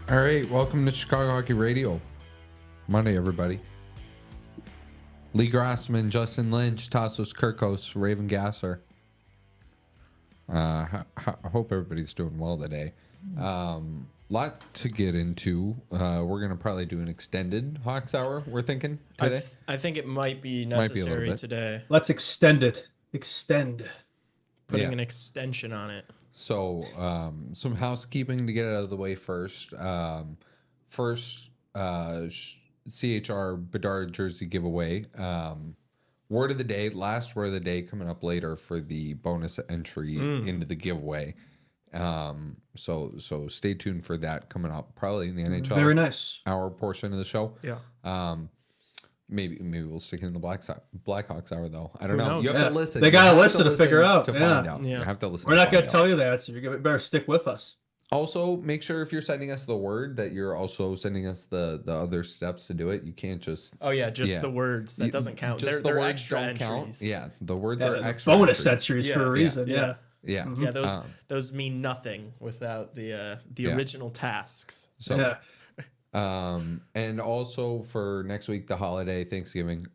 All right, welcome to Chicago Hockey Radio. Monday, everybody. Lee Grassman, Justin Lynch, Tassos, Kirkos, Raven Gasser. I hope everybody's doing well today. Lot to get into. We're going to probably do an extended Hawks Hour, we're thinking, today. I think it might be necessary today. Let's extend it. Putting an extension on it. So, some housekeeping to get out of the way first. CHR Bedard jersey giveaway. Word of the day, last word of the day coming up later for the bonus entry into the giveaway. So stay tuned for that coming up probably in the NHL. Very nice. Hour portion of the show. Yeah. Maybe we'll stick in the Blackhawks hour though. I don't know. knows? You have to listen. They got to listen to figure out. To find out. Yeah. You have to listen. We're not going to tell you that, so you better stick with us. Also, make sure if you're sending us the word that you're also sending us the other steps to do it. You can't just The words. That doesn't count. They're words extra don't entries. count. Yeah, the words are extra bonus entries. entries for a reason. Yeah. Yeah. Yeah, those mean nothing without the original tasks. So, and also for next week, the holiday, Thanksgiving,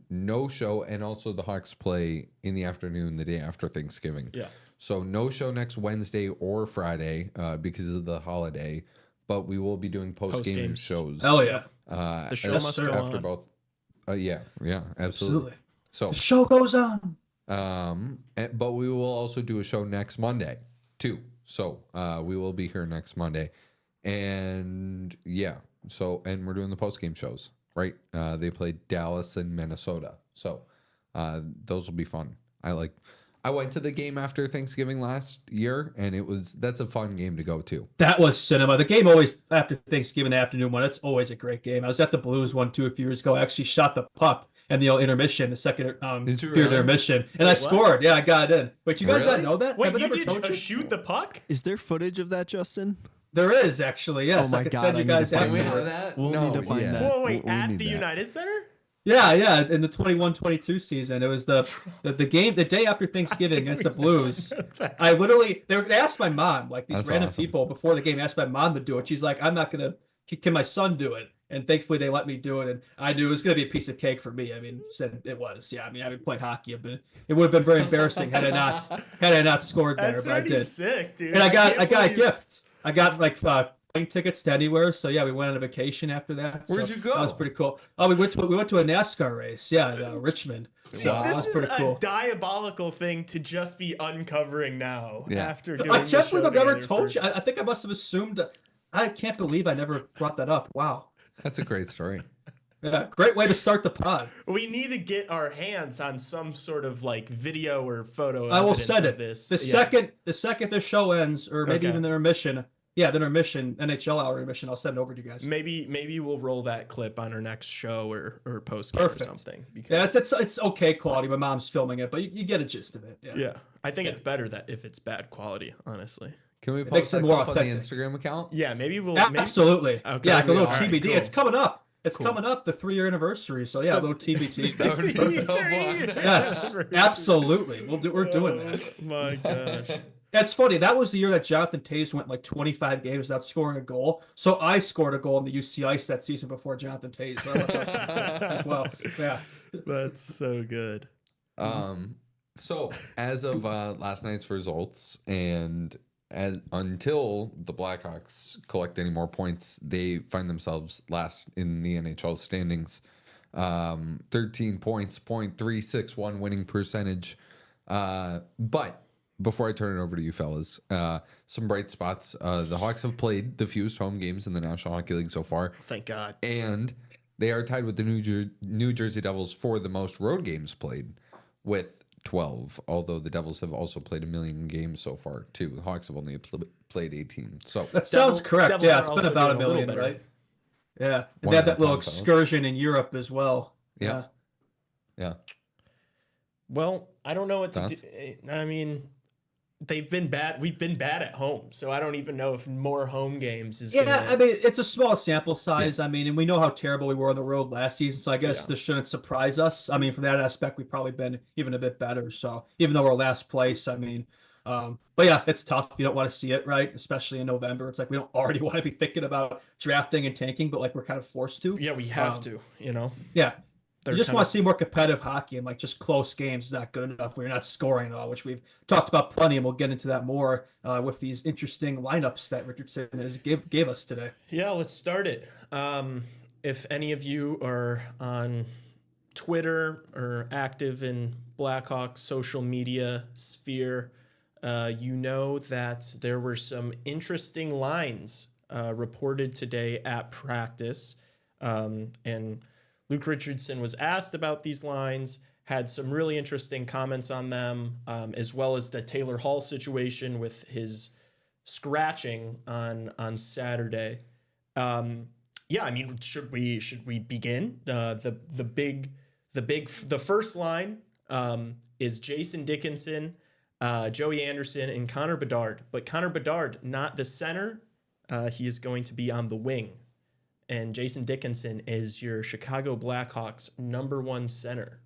no show, and also the Hawks play in the afternoon the day after Thanksgiving. Yeah. So no show next Wednesday or Friday because of the holiday, but we will be doing post-game shows. Hell yeah. The show must go after on. both. Yeah, absolutely. So The show goes on. but we will also do a show next Monday too. So we will be here next Monday, and and we're doing the post game shows. Right? They played Dallas and Minnesota, so those will be fun. I went to the game after Thanksgiving last year, and that's a fun game to go to. That was cinema. The game always after Thanksgiving afternoon one. It's always a great game. I was at the Blues one a few years ago. I actually shot the puck and the intermission, the second period intermission, and I scored. Yeah, I got it in. Wait, you guys not know that? Wait, Have I you never did told you? shoot the puck? Is there footage of that, Justin? There is actually. Yes, Oh my I could God, send I you need guys to find Can we after. have that? We'll need to find that. Whoa, wait, We at need the that. United Center? Yeah, in the 21-22 season, it was the game the day after Thanksgiving against the Blues. I literally they asked my mom, like these That's random awesome. people before the game asked my mom to do it. She's like, I'm not gonna. Can my son do it? And thankfully they let me do it, and I knew it was gonna be a piece of cake for me. I mean, said it was. Yeah, I mean, I haven't played hockey, but it would have been very embarrassing had I not scored there, That's but I pretty did. sick, dude. And I got can't a believe- gift. I got like plane tickets to anywhere. So yeah, we went on a vacation after that. Where'd So you go? That was pretty cool. Oh, we went to a NASCAR race. Yeah, in, Richmond. So Wow. that This was is pretty a cool. diabolical thing to just be uncovering now after doing I the can't show believe I've never together told for- you. I think I must have assumed. I can't believe I never brought that up. Wow. That's a great story. Yeah, great way to start the pod. We need to get our hands on some sort of like video or photo. I will evidence send of it. This. The second the show ends, or maybe Okay. even the intermission. Yeah, the intermission, NHL hour intermission. I'll send it over to you guys. Maybe we'll roll that clip on our next show or post game or Perfect. something. Yeah, Because it's okay quality. My mom's filming it, but you get a gist of it. Yeah. yeah, I think it's better that if it's bad quality, honestly. Can we makes post it that more clip on the authentic. Instagram account? Yeah, maybe we'll. Absolutely. Okay, Yeah, like a little all right, TBD. cool. It's coming up. It's coming up, the 3-year anniversary. So yeah, a little TBT. That would be so fun. Yes, absolutely. We're doing that. Oh, my gosh. That's funny. That was the year that Jonathan Tays went like 25 games without scoring a goal. So I scored a goal in the UC Ice that season before Jonathan Tays. So I love that as well. Yeah. That's so good. So as of last night's results, and until the Blackhawks collect any more points, they find themselves last in the NHL standings. 13 points, .361 winning percentage. But before I turn it over to you fellas, some bright spots. The Hawks have played the fewest home games in the National Hockey League so far, Thank God. and they are tied with the New Jersey Devils for the most road games played with 12, although the Devils have also played 1 million games so far too. The Hawks have only played 18. So That sounds correct. Devils Yeah, are it's been also about doing a a little million, better. right? Yeah. One They had at a that little time, fellas. excursion in Europe as well. Yeah. Yeah. Well, I don't know what to Thoughts? do. I mean, they've been bad. We've been bad at home, so I don't even know if more home games is. Yeah, gonna... I mean, it's a small sample size. I mean, and we know how terrible we were on the road last season, so I guess this shouldn't surprise us. I mean, from that aspect, we've probably been even a bit better. So even though we're last place, I mean, But yeah, it's tough. You don't want to see it, right? Especially in November. It's like we don't already want to be thinking about drafting and tanking, but like we're kind of forced to. Yeah, we have to, Yeah. They're You just kind want of- to see more competitive hockey, and like just close games is not good enough when you're not scoring at all, which we've talked about plenty, and we'll get into that more with these interesting lineups that Richardson gave us today. Yeah, let's start it. If any of you are on Twitter or active in Blackhawk social media sphere, you know that there were some interesting lines reported today at practice. And Luke Richardson was asked about these lines, had some really interesting comments on them, as well as the Taylor Hall situation with his scratching on Saturday. Yeah, I mean, should we begin? The first line is Jason Dickinson, Joey Anderson, and Connor Bedard. But Connor Bedard, not the center. He is going to be on the wing. And Jason Dickinson is your Chicago Blackhawks #1 center.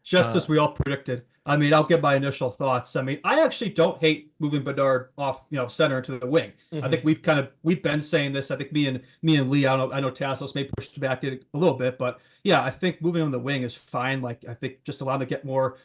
Just as we all predicted. I mean, I'll give my initial thoughts. I mean, I actually don't hate moving Bedard off, center into the wing. I think we've been saying this. I think me and Lee, I know Tassos may push back it a little bit, but yeah, I think moving on the wing is fine. Like, I think just allow him to get more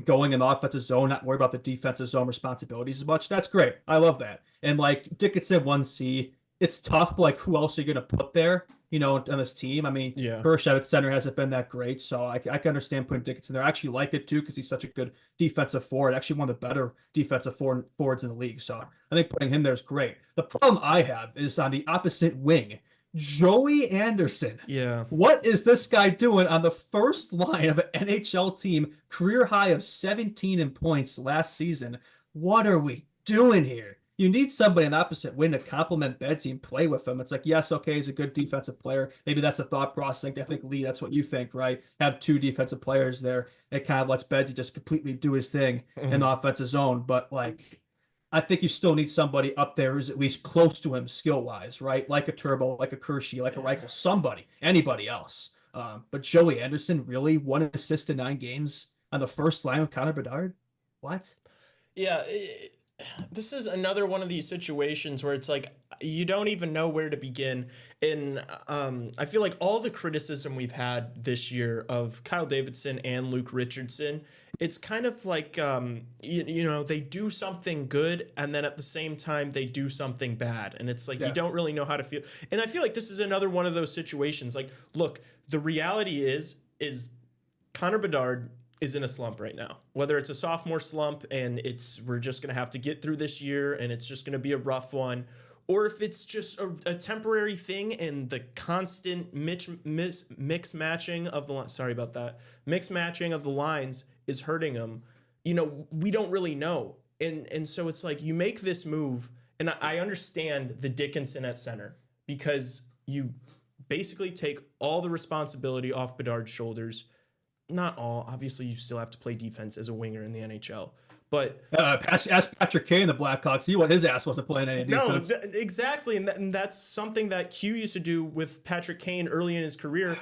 going in the offensive zone, not worry about the defensive zone responsibilities as much. That's great. I love that. And like Dickinson 1C, it's tough, but like who else are you going to put there, on this team? I mean, Yeah. Hirsch at center hasn't been that great, so I can understand putting Dickinson there. I actually like it too because he's such a good defensive forward, actually one of the better defensive forwards in the league. So I think putting him there is great. The problem I have is on the opposite wing, Joey Anderson. Yeah. What is this guy doing on the first line of an NHL team, career high of 17 in points last season? What are we doing here? You need somebody on the opposite wing to complement Bedsy and play with him. It's like, yes, okay, he's a good defensive player. Maybe that's a thought process. I think, Lee, that's what you think, right? Have two defensive players there. It kind of lets Bedsy just completely do his thing in the offensive zone. But, like, I think you still need somebody up there who's at least close to him skill-wise, right? Like a Turbo, like a Kershey, like a Reichel, somebody, anybody else. But Joey Anderson, really? 1 assist in 9 games on the first line with Connor Bedard? What? Yeah, this is another one of these situations where it's like you don't even know where to begin. And I feel like all the criticism we've had this year of Kyle Davidson and Luke Richardson, it's kind of like they do something good and then at the same time they do something bad, and it's like you don't really know how to feel. And I feel like this is another one of those situations. Like, look, the reality is Connor Bedard is in a slump right now. Whether it's a sophomore slump and we're just going to have to get through this year and it's just going to be a rough one, or if it's just a temporary thing and the constant mix matching of the lines is hurting him, we don't really know. And so it's like you make this move, and I understand the Dickinson at center because you basically take all the responsibility off Bedard's shoulders. Not all. Obviously, you still have to play defense as a winger in the NHL. But ask Patrick Kane in the Blackhawks. His ass wasn't playing any defense. No, exactly, and that's something that Q used to do with Patrick Kane early in his career.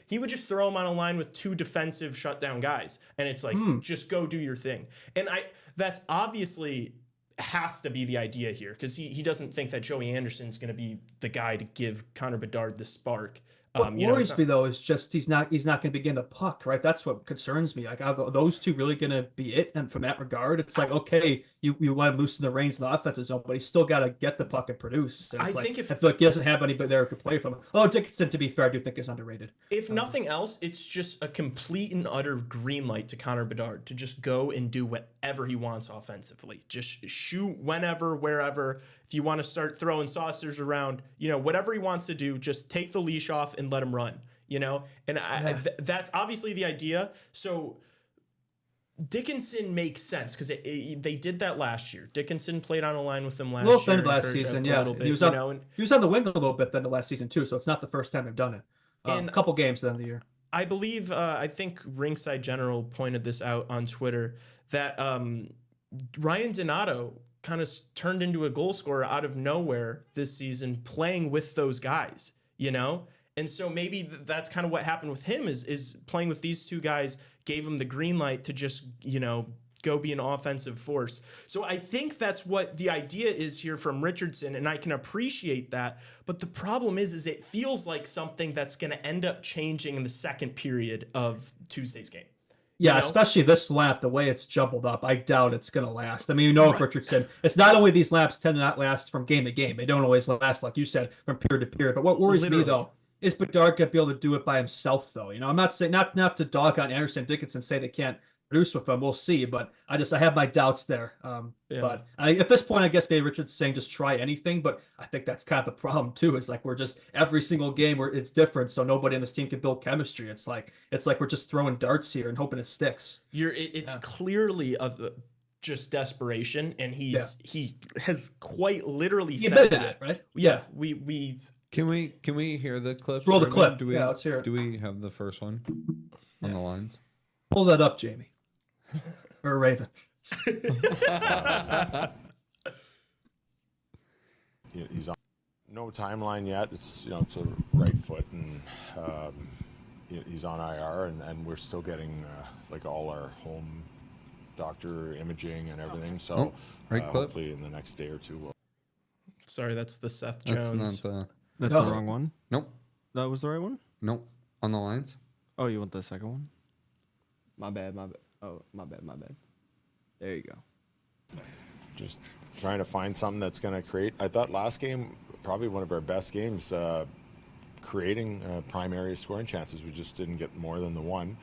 He would just throw him on a line with 2 defensive shutdown guys, and it's like just go do your thing. And that's obviously has to be the idea here because he doesn't think that Joey Anderson's going to be the guy to give Connor Bedard the spark. What worries me though is just he's not going to begin the puck, right? That's what concerns me. Like, are those two really going to be it? And from that regard, it's like, okay, you want to loosen the reins in the offensive zone, but he's still got to get the puck and produce. And I feel like he doesn't have anybody there who could play for him. Oh, Dickinson, to be fair, I do think is underrated. If nothing else, it's just a complete and utter green light to Connor Bedard to just go and do whatever he wants offensively. Just shoot whenever, wherever. If you want to start throwing saucers around, whatever he wants to do, just take the leash off and let him run, And that's obviously the idea. So Dickinson makes sense because they did that last year. Dickinson played on a line with them last year. Last season, yeah. Bit, he was on the wing a little bit then the last season too, so it's not the first time they've done it. A couple games then the year. I believe, I think Ringside General pointed this out on Twitter, that Ryan Donato kind of turned into a goal scorer out of nowhere this season playing with those guys, And so maybe that's kind of what happened with him is playing with these 2 guys gave him the green light to just, go be an offensive force. So I think that's what the idea is here from Richardson, and I can appreciate that. But the problem is it feels like something that's going to end up changing in the second period of Tuesday's game. Yeah, You know? especially this lap, the way it's jumbled up, I doubt it's going to last. I mean, you know, if Richardson, it's not only these laps tend to not last from game to game. They don't always last, like you said, from period to period. But what worries me, though, is Bedard going to be able to do it by himself, though. You know, I'm not saying, not to dog on Anderson Dickinson, say they can't produce with him. We'll see. But I have my doubts there. But at this point, I guess maybe Richardson's saying just try anything. But I think that's kind of the problem, too. Is like we're just every single game where it's different. So nobody in this team can build chemistry. It's like we're just throwing darts here and hoping it sticks. It's clearly just desperation. And he has quite literally said that. It, right? Yeah. We Can we hear the clip? Roll the clip. Let's hear it. Do we have the first one on the lines? Pull that up, Jamie. Or Raven. He's on no timeline yet. It's it's a right foot, and he's on IR, and we're still getting like all our home doctor imaging and everything. So right clip. Hopefully in the next day or two we'll. Sorry, that's the Seth Jones. That's the wrong one. Nope. That was the right one. Nope. On the lines. Oh, you want the second one? My bad. Oh, my bad. There you go. Just trying to find something that's going to create. I thought last game probably one of our best games, creating primary scoring chances. We just didn't get more than the one,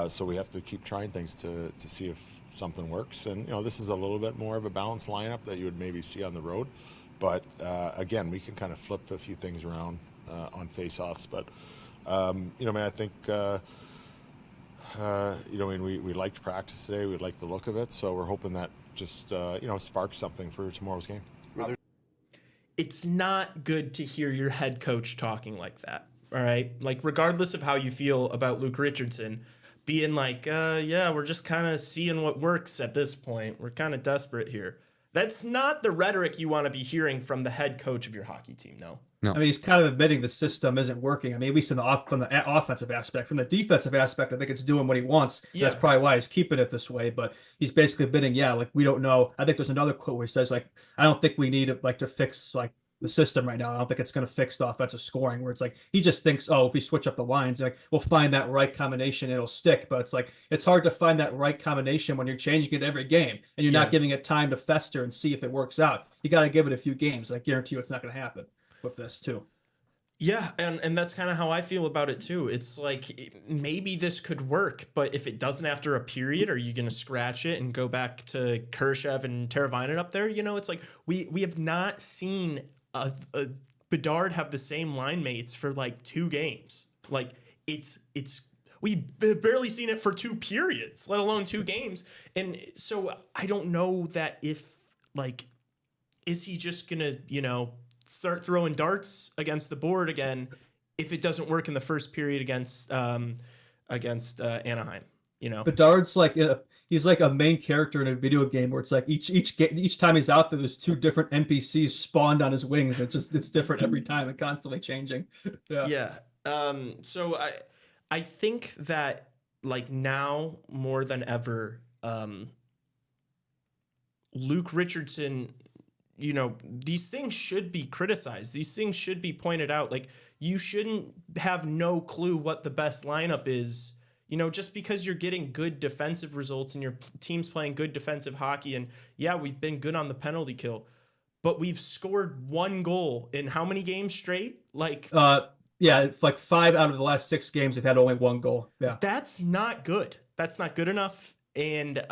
so we have to keep trying things to see if something works. And this is a little bit more of a balanced lineup that you would maybe see on the road, but again, we can kind of flip a few things around on face-offs. But I think. We liked practice today. We liked the look of it, so we're hoping that just sparks something for tomorrow's game. It's not good to hear your head coach talking like that. All right, like regardless of how you feel about Luke Richardson, being like, we're just kind of seeing what works at this point. We're kind of desperate here. That's not the rhetoric you want to be hearing from the head coach of your hockey team. No. I mean, he's kind of admitting the system isn't working. I mean, at least from the offensive aspect. From the defensive aspect, I think it's doing what he wants. Yeah. That's probably why he's keeping it this way. But he's basically admitting, we don't know. I think there's another quote where he says, like, I don't think we need to fix the system right now. I don't think it's going to fix the offensive scoring, where it's like he just thinks, if we switch up the lines, we'll find that right combination, it'll stick. But it's like it's hard to find that right combination when you're changing it every game and you're not giving it time to fester and see if it works out. You got to give it a few games. I guarantee you it's not going to happen with this too. Yeah, and that's kind of how I feel about it too. It's like maybe this could work, but if it doesn't after a period, are you going to scratch it and go back to Khrushchev and Teravainen up there? It's like we have not seen a Bedard have the same line mates for like 2 games. Like we've barely seen it for 2 periods, let alone 2 games. And so I don't know that if is he just gonna start throwing darts against the board again if it doesn't work in the first period against Anaheim. Bedard's he's like a main character in a video game where it's like each time he's out there, there's 2 different NPCs spawned on his wings. It's different every time and constantly changing. Yeah. So I think that now more than ever, Luke Richardson, these things should be criticized. These things should be pointed out. Like, you shouldn't have no clue what the best lineup is, just because you're getting good defensive results and your team's playing good defensive hockey. And yeah, we've been good on the penalty kill, but we've scored 1 goal in how many games straight? It's like 5 out of the last 6 games have had only 1 goal. Yeah. That's not good. That's not good enough. And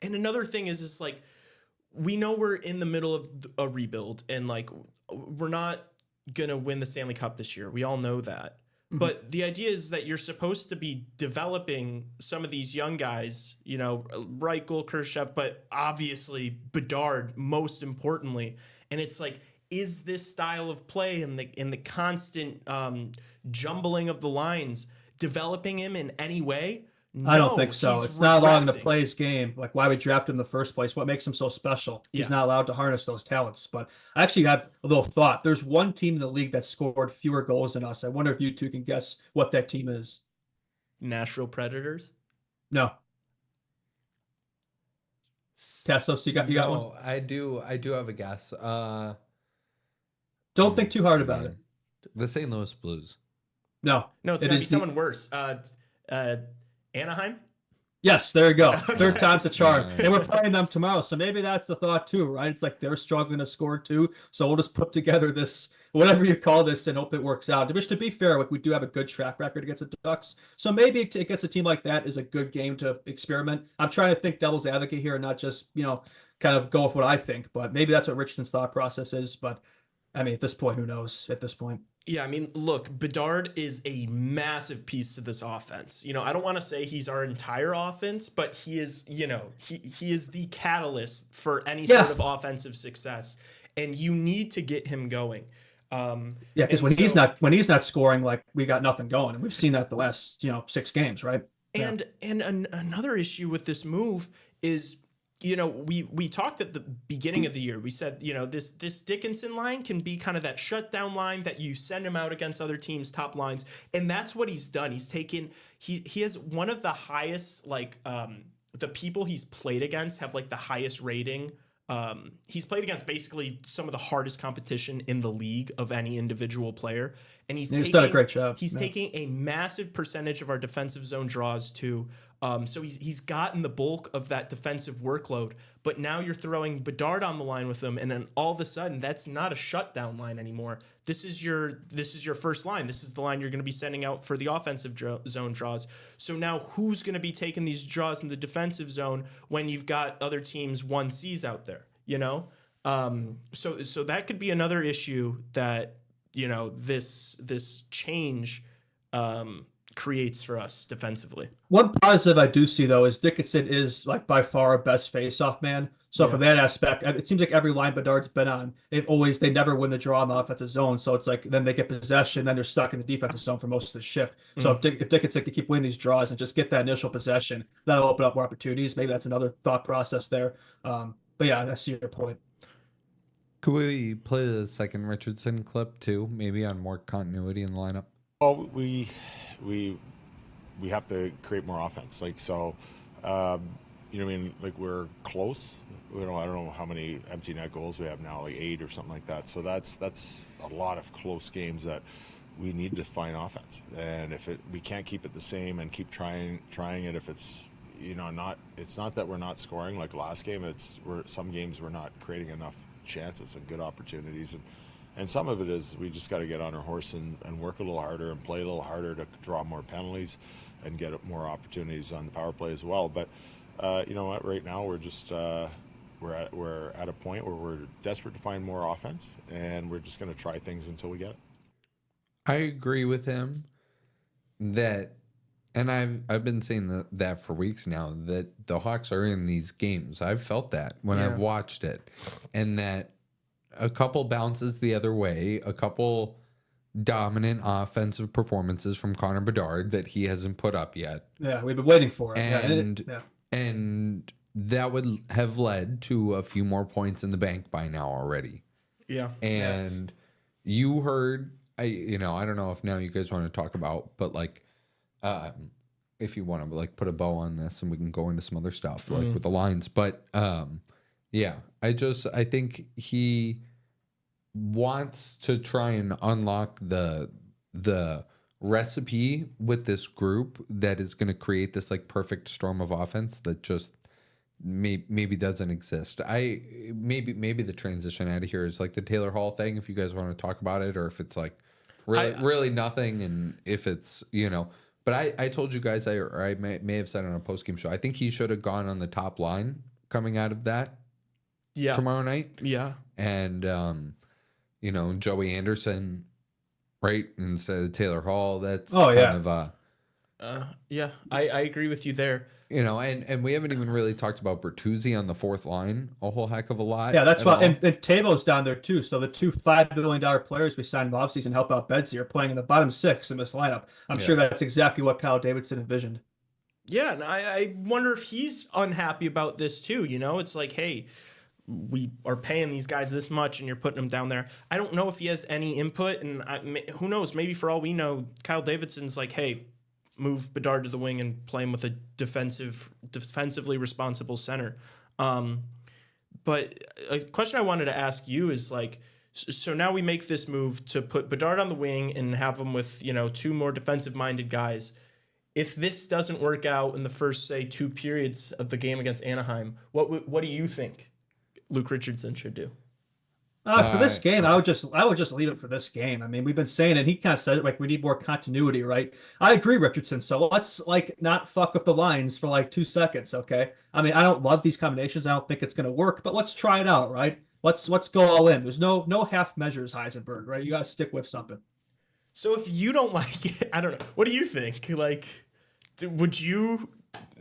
another thing is we know we're in the middle of a rebuild and we're not going to win the Stanley Cup this year. We all know that. Mm-hmm. But the idea is that you're supposed to be developing some of these young guys, Reichel, Khrushchev, but obviously Bedard most importantly. And it's like, is this style of play and the constant jumbling of the lines developing him in any way? No, I don't think so. It's not allowing him to play his game. Like, why we draft him in the first place? What makes him so special? Yeah. He's not allowed to harness those talents. But I actually have a little thought. There's one team in the league that scored fewer goals than us. I wonder if you two can guess what that team is. Nashville Predators? No. Tassos, you got one? No, I do have a guess. Don't think too hard about man. it. The St. Louis Blues. No, No, it's it gonna be is someone worse. Anaheim. Yes, there you go. Third time's a charm. Yeah. And we're playing them tomorrow. So maybe that's the thought too, right? It's like they're struggling to score too. So we'll just put together this, whatever you call this, and hope it works out. Which, to be fair, we do have a good track record against the Ducks. So maybe against a team like that is a good game to experiment. I'm trying to think devil's advocate here and not just, kind of go with what I think. But maybe that's what Richardson's thought process is. But I mean, at this point, who knows at this point? Yeah, I mean, look, Bedard is a massive piece to this offense. I don't want to say he's our entire offense, but he is, he is the catalyst for any sort of offensive success, and you need to get him going. Because when he's not scoring, like, we got nothing going, and we've seen that the last 6 games, right? And another issue with this move is, we talked at the beginning of the year. We said, this Dickinson line can be kind of that shutdown line that you send him out against other teams' top lines, and that's what he's done. He's taken he has one of the highest, like, the people he's played against have like the highest rating. He's played against basically some of the hardest competition in the league of any individual player, and he's done a great job. He's taking a massive percentage of our defensive zone draws too. So he's gotten the bulk of that defensive workload, but now you're throwing Bedard on the line with him, and then all of a sudden that's not a shutdown line anymore. This is your first line. This is the line you're going to be sending out for the offensive zone draws. So now who's going to be taking these draws in the defensive zone when you've got other teams 1Cs out there? So that could be another issue that this change creates for us defensively. One positive I do see, though, is Dickinson is, like, by far our best face-off man. So from that aspect, it seems like every line Bedard's been on, they never win the draw in the offensive zone. So it's like then they get possession, then they're stuck in the defensive zone for most of the shift. So if Dickinson can keep winning these draws and just get that initial possession, that'll open up more opportunities. Maybe that's another thought process there. But yeah, I see your point. Could we play the second Richardson clip too? Maybe on more continuity in the lineup. Well, we have to create more offense. Like, so, I mean, like, we're close. I don't know how many empty net goals we have now, like 8 or something like that. So that's a lot of close games that we need to find offense. And if we can't keep it the same and keep trying it, if it's it's not that we're not scoring like last game. Some games we're not creating enough chances and good opportunities, and some of it is we just got to get on our horse and work a little harder and play a little harder to draw more penalties and get more opportunities on the power play as well. But you know what? Right now we're just we're at a point where we're desperate to find more offense, and we're just going to try things until we get it. I agree with him that, and I've been saying that for weeks now, that the Hawks are in these games. I've felt that when I've watched it, and that a couple bounces the other way, a couple dominant offensive performances from Connor Bedard that he hasn't put up yet. Yeah, we've been waiting for it. And that would have led to a few more points in the bank by now already. Yeah. And you heard, I don't know if now you guys want to talk about, but like, if you want to like put a bow on this and we can go into some other stuff like with the lines, but I think he wants to try and unlock the recipe with this group that is going to create this like perfect storm of offense that just maybe doesn't exist. Maybe the transition out of here is like the Taylor Hall thing, if you guys want to talk about it, or if it's like really nothing, and if it's but I told you guys, I may have said on a post game show, I think he should have gone on the top line coming out of that tomorrow night. Yeah. And Joey Anderson, right, instead of Taylor Hall. That's kind of I agree with you there. And we haven't even really talked about Bertuzzi on the fourth line a whole heck of a lot. Yeah, that's why. And Tavo's down there too. So the two $5 million players we signed in the offseason help out Bedsy are playing in the bottom 6 in this lineup. I'm sure that's exactly what Kyle Davidson envisioned. Yeah, and I wonder if he's unhappy about this too. It's like, hey, we are paying these guys this much and you're putting them down there. I don't know if he has any input, and who knows? Maybe for all we know, Kyle Davidson's like, hey, move Bedard to the wing and play him with a defensively responsible center. But a question I wanted to ask you is like, so now we make this move to put Bedard on the wing and have him with, two more defensive-minded guys. If this doesn't work out in the first, say, 2 periods of the game against Anaheim, what do you think Luke Richardson should do? For this game, I would just leave it for this game. I mean, we've been saying it. He kind of said it, like we need more continuity, right? I agree, Richardson. So let's not fuck with the lines for 2 seconds, okay? I mean, I don't love these combinations. I don't think it's gonna work, but let's try it out, right? Let's go all in. There's no half measures, Heisenberg, right? You got to stick with something. So if you don't like it, I don't know. What do you think? Would you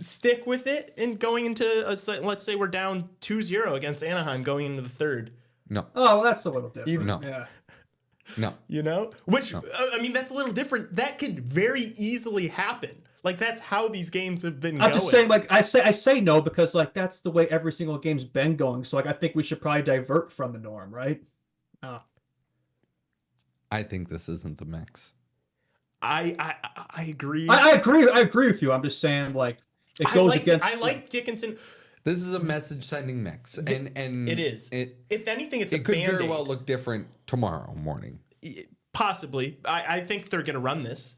stick with it and going into let's say we're down 2-0 against Anaheim going into the third? No. Oh, well, that's a little different. No. Yeah. No. Which, I mean, that's a little different. That could very easily happen. That's how these games have been I'm going. just saying, I say no because, that's the way every single game's been going. So, I think we should probably divert from the norm, right? I think this isn't the mix. I agree. I agree with you. I'm just saying, it goes against... I like Dickinson. This is a message-sending mix, and it is. If anything, it could very well look different tomorrow morning. Possibly. I think they're going to run this.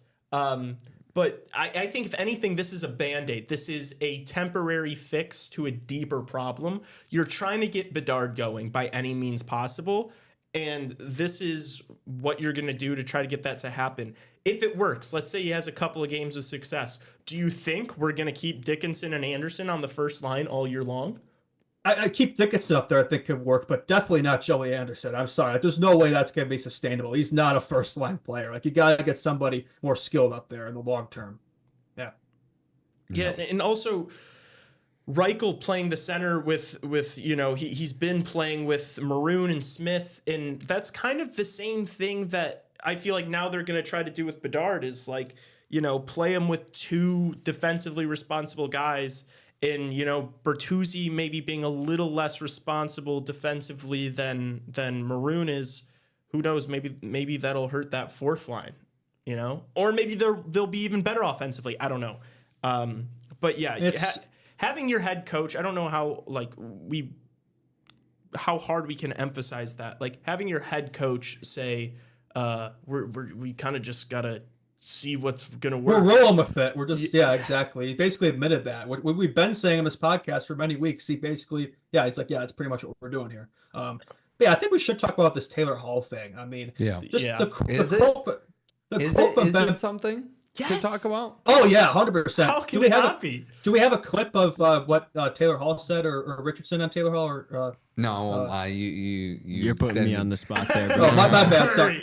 But I think, if anything, this is a Band-Aid. This is a temporary fix to a deeper problem. You're trying to get Bedard going by any means possible, and this is what you're going to do to try to get that to happen. If it works, let's say he has a couple of games of success, do you think we're going to keep Dickinson and Anderson on the first line all year long? I keep Dickinson up there, I think could work, but definitely not Joey Anderson. I'm sorry. There's no way that's going to be sustainable. He's not a first-line player. You got to get somebody more skilled up there in the long term. Yeah. Yeah, and also Reichel playing the center with he's been playing with Maroon and Smith, and that's kind of the same thing that I feel like now they're going to try to do with Bedard is play him with 2 defensively responsible guys, and Bertuzzi maybe being a little less responsible defensively than Maroon is. Who knows? Maybe that'll hurt that fourth line, or maybe they'll be even better offensively. I don't know. But yeah, having your head coach, I don't know how hard we can emphasize that. Having your head coach say, we kind of just gotta see what's gonna work. We're rolling with it. We're just exactly. He basically admitted that. What we've been saying on this podcast for many weeks. He basically he's like, it's pretty much what we're doing here. I think we should talk about this Taylor Hall thing. I mean, is it something to talk about? Oh yeah, 100%. How can it not be? Do we have a clip of what Taylor Hall said or Richardson on Taylor Hall? Or no, I won't lie. You're putting me on the spot there. Oh, my bad. So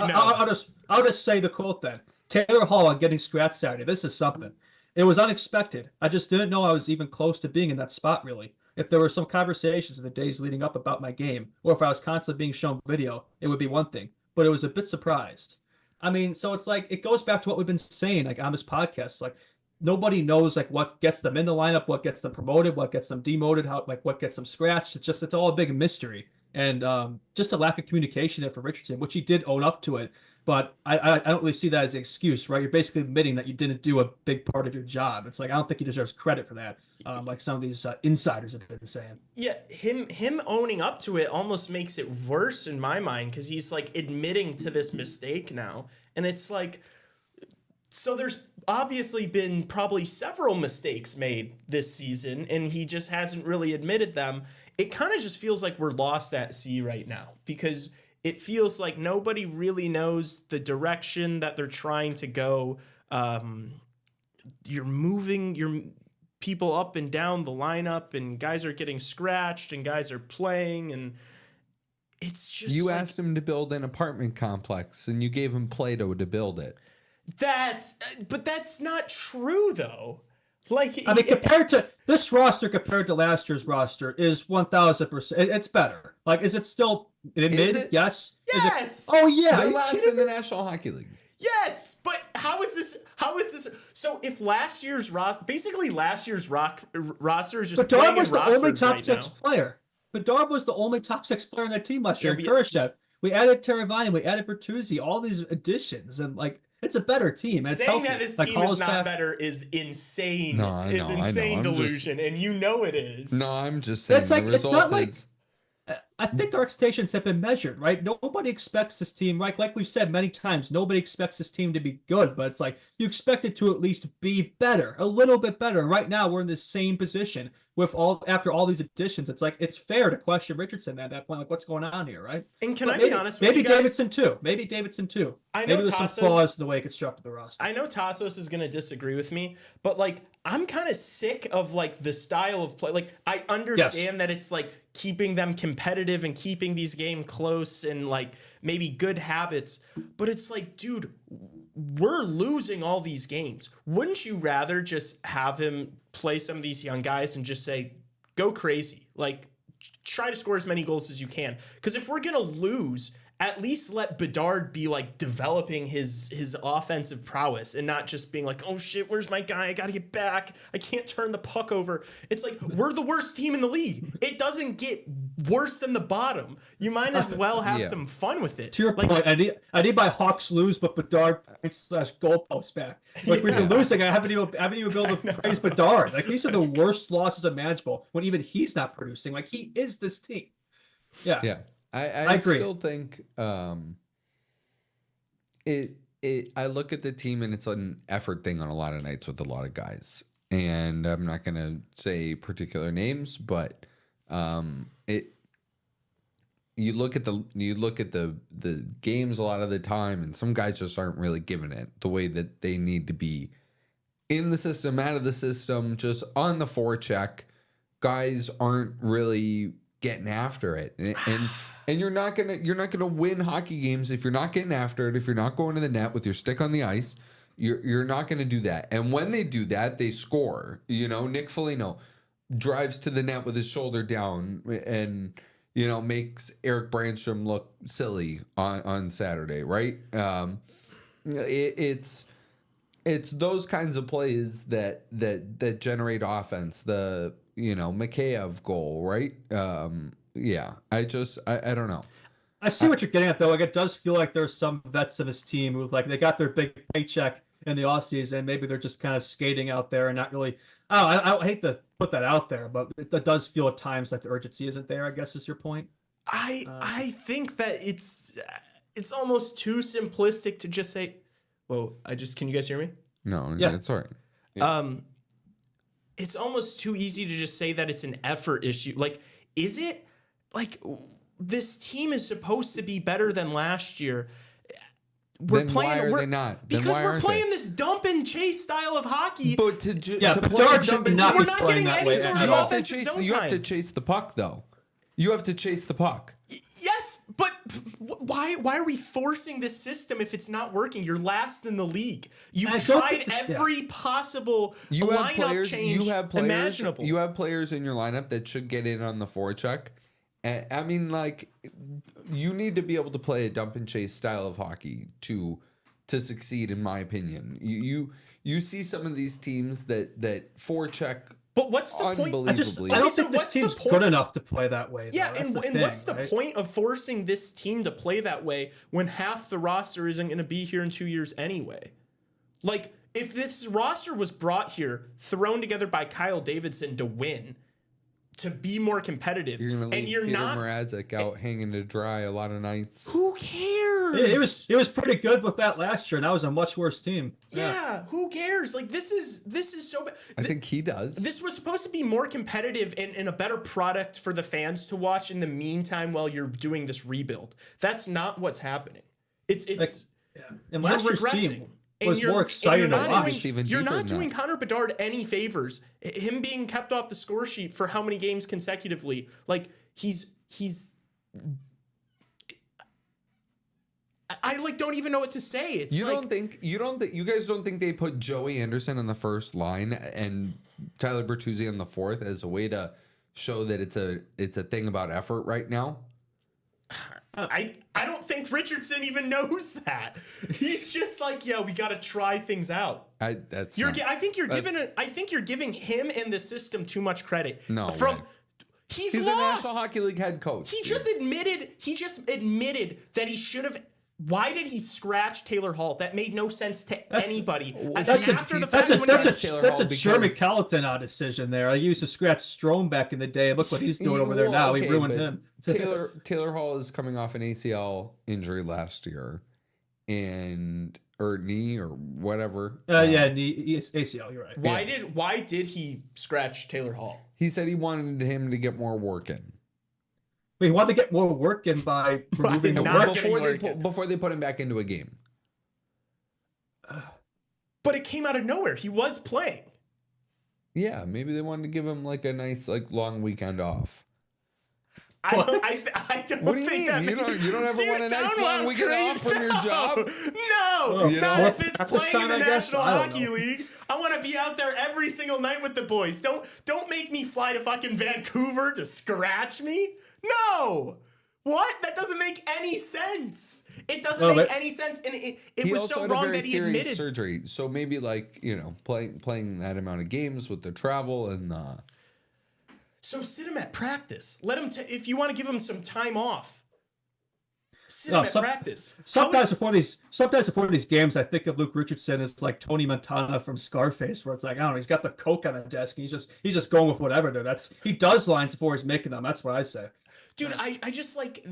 I'll just say the quote then. Taylor Hall on getting scratched Saturday. This is something. It was unexpected. I just didn't know I was even close to being in that spot, really. If there were some conversations in the days leading up about my game, or if I was constantly being shown video, it would be one thing. But it was a bit surprised. I mean, so it's it goes back to what we've been saying, on this podcast. Nobody knows what gets them in the lineup, what gets them promoted, what gets them demoted, what gets them scratched. It's all a big mystery. And just a lack of communication there for Richardson, which he did own up to it. But I don't really see that as an excuse, right? You're basically admitting that you didn't do a big part of your job. It's I don't think he deserves credit for that, like some of these insiders have been saying. Yeah, him owning up to it almost makes it worse in my mind, because he's admitting to this mistake now. And it's so there's obviously been probably several mistakes made this season, and he just hasn't really admitted them. It kind of just feels like we're lost at sea right now, because it feels like nobody really knows the direction that they're trying to go. You're moving your people up and down the lineup, and guys are getting scratched and guys are playing, and it's just you asked him to build an apartment complex and you gave him Play-Doh to build it. But that's not true though. I mean, compared to this roster, compared to last year's roster, is 1,000%. It's better. Is it still in mid? It? Yes. Yes. Oh yeah. They're last in the National Hockey League. Yes, but how is this? So if last year's roster, basically last year's roster is just Bedard was the only Rockford top right 6 player. Bedard was the only top 6 player on that team last year. Yeah, Kurashev. We added Teravainen, we added Bertuzzi, all these additions, and It's a better team. And it's Saying healthy. that this Like, team is Hall's not back. better is insane. No, I Is know, I know. insane I'm just- delusion, and you know it is. No, I'm just saying It's like the it's result not like is I think our expectations have been measured, right? Nobody expects this team, right? Like we've said many times, nobody expects this team to be good, but it's like you expect it to at least be better, a little bit better. And right now we're in the same position with after all these additions. It's like it's fair to question Richardson at that point, like what's going on here, right? And can But I maybe, be honest with maybe you guys? Davidson too. Maybe Davidson too. I know Maybe there's some Tassos- flaws in the way he constructed the roster. I know Tassos is going to disagree with me, but like I'm kind of sick of like the style of play. Like I understand that it's like keeping them competitive and keeping these games close and like maybe good habits, but it's like, dude, we're losing all these games. Wouldn't you rather just have him play some of these young guys and just say, go crazy, like try to score as many goals as you can? Because if we're gonna lose, at least let Bedard be like developing his offensive prowess and not just being like, oh shit, where's my guy? I gotta get back. I can't turn the puck over. It's like, we're the worst team in the league. It doesn't get worse than the bottom. You might as well have Yeah. some fun with it. To your Like, point, I need my Hawks lose, but Bedard /goalpost back. Like we've been losing, I haven't even been able to praise Bedard. Like these are the worst losses imaginable when even he's not producing. Like he is this team. Yeah. yeah. I agree. still think I look at the team and it's an effort thing on a lot of nights with a lot of guys. And I'm not gonna say particular names, but you look at the games a lot of the time, and some guys just aren't really giving it the way that they need to be in the system, out of the system, just on the forecheck. Guys aren't really getting after it, and you're not gonna win hockey games if you're not getting after it. If you're not going to the net with your stick on the ice, you're not gonna do that. And when they do that, they score. You know, Nick Foligno drives to the net with his shoulder down and makes Eric Brandstrom look silly on Saturday, right? It's those kinds of plays that generate offense. The Mikheyev goal, right? Yeah, I don't know. I see what you're getting at, though. Like, it does feel like there's some vets in this team who, like, they got their big paycheck in the offseason. Maybe they're just kind of skating out there and not really. Oh, I hate to put that out there, but it does feel at times like the urgency isn't there, I guess is your point. I think that it's almost too simplistic to just say, whoa, can you guys hear me? No, Yeah. it's all right. It's almost too easy to just say that it's an effort issue. Like, is it? Like, this team is supposed to be better than last year. Then why are they not? Then Because why we're aren't playing they? this dump and chase style of hockey. But Yeah, to but play Bedard a should dump and not We're be not playing getting that any way. sort you of have to offensive chase. zone You have to time. chase the puck, though. You have to chase the puck. Yes, but why are we forcing this system if it's not working? You're last in the league. You've I don't tried think this- every possible You have lineup players. change You have players. imaginable. You have players in your lineup that should get in on the forecheck. And I mean, like, you need to be able to play a dump and chase style of hockey to succeed, in my opinion. You see some of these teams that forecheck. But what's the point? Unbelievably. I Okay, don't so think this what's the team's point? good enough to play that way. Though. Yeah, That's the and thing, what's the right? point of forcing this team to play that way when half the roster isn't going to be here in 2 years anyway? Like, if this roster was brought here, thrown together by Kyle Davidson to win, to be more competitive, You're gonna leave and you're Peter not, Mrazek out hanging to dry a lot of nights. who cares? It was pretty good with that last year, and that was a much worse team. Yeah, who cares? Like, this is so bad. I think he does. This was supposed to be more competitive and a better product for the fans to watch in the meantime while you're doing this rebuild. That's not what's happening. It's And last you're year's regressing. team And was you're- more and exciting to you're not watch. doing- Even You're deeper not than doing that. Connor Bedard any favors. Him being kept off the score sheet for how many games consecutively? Like he's. I like don't even know what to say. It's You like, don't think you guys don't think they put Joey Anderson on the first line and Tyler Bertuzzi on the fourth as a way to show that it's a thing about effort right now? I don't think Richardson even knows that. He's just like, yeah, we got to try things out. I think you're giving him and the system too much credit. No way. He's He's a lost. National Hockey League head coach. He just admitted that he should have Why did he scratch Taylor Hall? That made no sense to anybody. And That's then a after the that's fact, a when he that's was- a Taylor that's Hall a Jeremy because- Colleton decision there. I used to scratch Strome back in the day. Look what he's doing over there Well, now. okay, He ruined but him. Taylor Hall is coming off an ACL injury last year, or knee or whatever. Yeah, ACL. You're right. why did he scratch Taylor Hall? He said he wanted him to get more work in. He wanted to get more work in by removing the not work. getting Before they put him back into a game. But it came out of nowhere. He was playing. Yeah, maybe they wanted to give him like a nice long weekend off. I What? don't What do you think mean? that You don't ever Do want a nice sound long well weekend crazy? off from your job? No, You not know? if it's Practice playing in time, the I guess? National I don't Hockey know. League. I want to be out there every single night with the boys. Don't make me fly to fucking Vancouver to scratch me. No. What? That doesn't make any sense. It doesn't make any sense, and it He was also so had a wrong very that he serious admitted. surgery. So maybe playing that amount of games with the travel and So sit him at practice. Let him. If you want to give him some time off, sit No, him at practice. Sometimes before these games, I think of Luke Richardson as like Tony Montana from Scarface, where it's like, I don't know, he's got the coke on the desk, and he's just going with whatever there. He does lines before he's making them. That's what I say. Dude, I just like,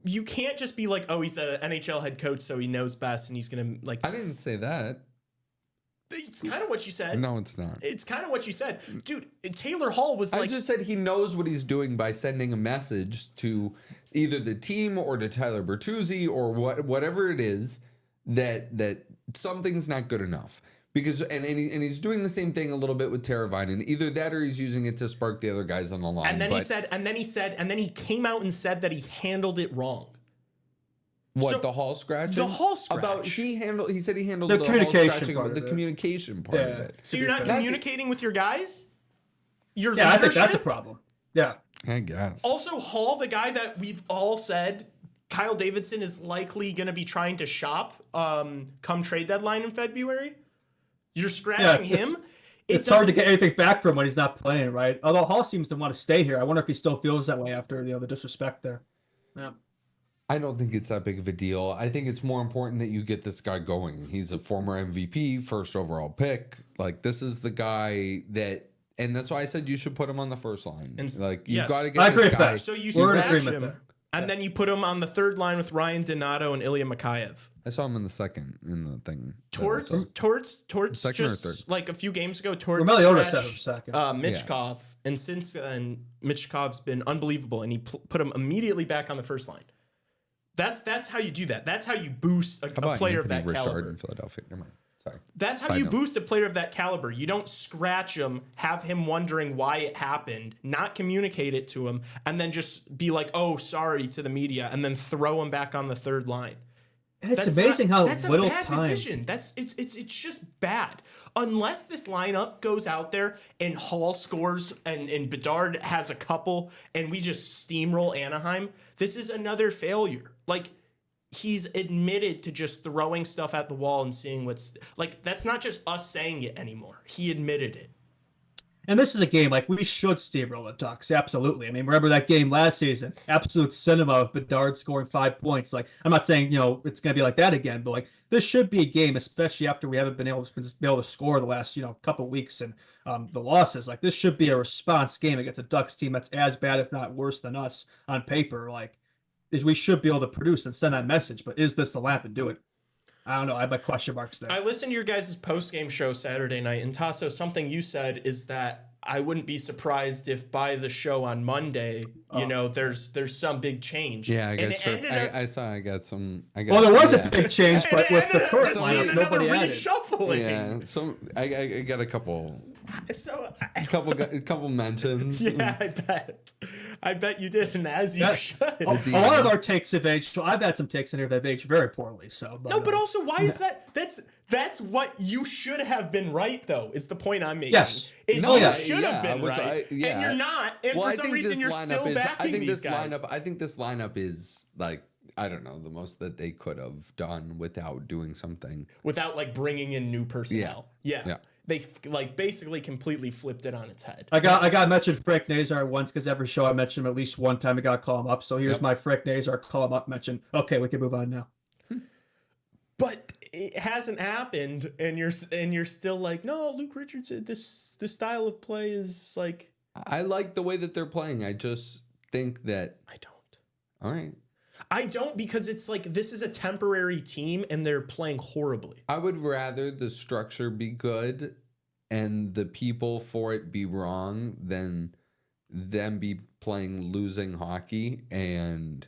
you can't just be like, oh, he's an NHL head coach, so he knows best, and he's gonna like. I didn't say that. It's kind of what you said. No, it's not. It's kind of what you said, dude. Taylor Hall was I like, just said he knows what he's doing by sending a message to either the team or to Tyler Bertuzzi or whatever it is that something's not good enough. Because and he's doing the same thing a little bit with Teravainen. Either that or he's using it to spark the other guys on the line. and then he came out and said that he handled it wrong. What, So- the Hall scratching? The Hall scratch. He said he handled The the Hall communication scratching, part but the of it. communication part of Yeah. it. So you're not communicating with your guys? Your Yeah, I think that's a leadership? problem. Yeah. I guess. Also, Hall, the guy that we've all said Kyle Davidson is likely going to be trying to shop come trade deadline in February. You're scratching him. It's hard to get anything back from when he's not playing, right? Although Hall seems to want to stay here. I wonder if he still feels that way after the disrespect there. Yeah. I don't think it's that big of a deal. I think it's more important that you get this guy going. He's a former MVP, first overall pick. Like, this is the guy that, and that's why I said you should put him on the first line. And like, you've yes. got to I get agree this with guy. that. So you We're in scratch agreement him, there. and then you put him on the third line with Ryan Donato and Ilya Mikheyev. I saw him in the second in the thing. Torts Second or just third? like a few games ago. Torts Meliodas scratched, had him second. Michkov, and since then Michkov's been unbelievable, and he put him immediately back on the first line. That's how you do that. That's how you boost a How about player Anthony of that Richard caliber. in Philadelphia? Never mind. Sorry. That's how Side you note. boost a player of that caliber. You don't scratch him, have him wondering why it happened, not communicate it to him, and then just be like, "Oh, sorry" to the media, and then throw him back on the third line. And it's That's amazing not- how that's little a bad time. decision. It's just bad. Unless this lineup goes out there and Hall scores and Bedard has a couple and we just steamroll Anaheim, this is another failure. Like, he's admitted to just throwing stuff at the wall and seeing what's like. That's not just us saying it anymore. He admitted it. And this is a game like we should steamroll the Ducks. Absolutely. I mean, remember that game last season? Absolute cinema of Bedard scoring 5 points. Like, I'm not saying it's going to be like that again, but like this should be a game, especially after we haven't been able to score the last couple of weeks and the losses. Like, this should be a response game against a Ducks team that's as bad, if not worse, than us on paper. Like, we should be able to produce and send that message. But is this the lap to do it? I don't know. I have my question marks there. I listened to your guys' post-game show Saturday night, and Tassos, something you said is that I wouldn't be surprised if by the show on Monday, there's some big change. Yeah, I And got it tripped. ended up- I saw. I got some. Well, there was yeah. a big change, and but it with the ended up current just being lineup, another nobody added. reshuffling. Yeah, so I got a couple couple mentions. Yeah, I bet you did, and as you Yeah. should. A lot of our takes have aged. So I've had some takes in here that have aged very poorly. So, No, but also, why is that? That's what you should have been right, though. Is the point I'm making? Yes. Is No, you yeah. should have been right, and you're not. And Well, for I some think reason, this you're lineup still is. backing I think these this guys. lineup. I think this lineup is like, I don't know, the most that they could have done without doing something. Without like bringing in new personnel. Yeah. Yeah. they like basically completely flipped it on its head. I got mentioned Frank Nazar once because every show I mentioned him at least one time. I got to call him up. So here's my Frank Nazar call him up mention. Okay, we can move on now. But it hasn't happened, and you're still like, no, Luke Richardson. This style of play is like. I like the way that they're playing. I just think that I don't. All right. I don't, because it's like this is a temporary team and they're playing horribly. I would rather the structure be good and the people for it be wrong than them be playing losing hockey. And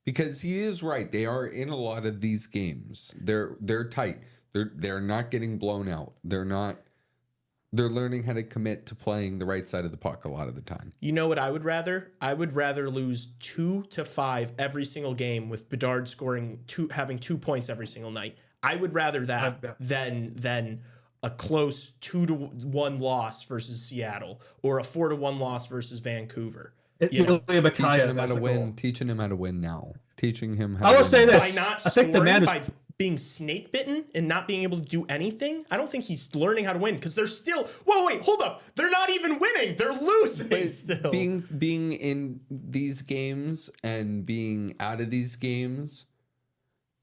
because he is right, they are in a lot of these games. They're tight. They're not getting blown out. They're learning how to commit to playing the right side of the puck a lot of the time. You know what I would rather? I would rather lose 2-5 every single game with Bedard having 2 points every single night. I would rather that than a close 2-1 loss versus Seattle or a 4-1 loss versus Vancouver. Teaching him how to win. Teaching him how to win now. Teaching him how. I will say this: by not scoring, by being snake bitten and not being able to do anything. I don't think he's learning how to win because they're still. Whoa, wait, hold up! They're not even winning. They're losing still. Being in these games and being out of these games,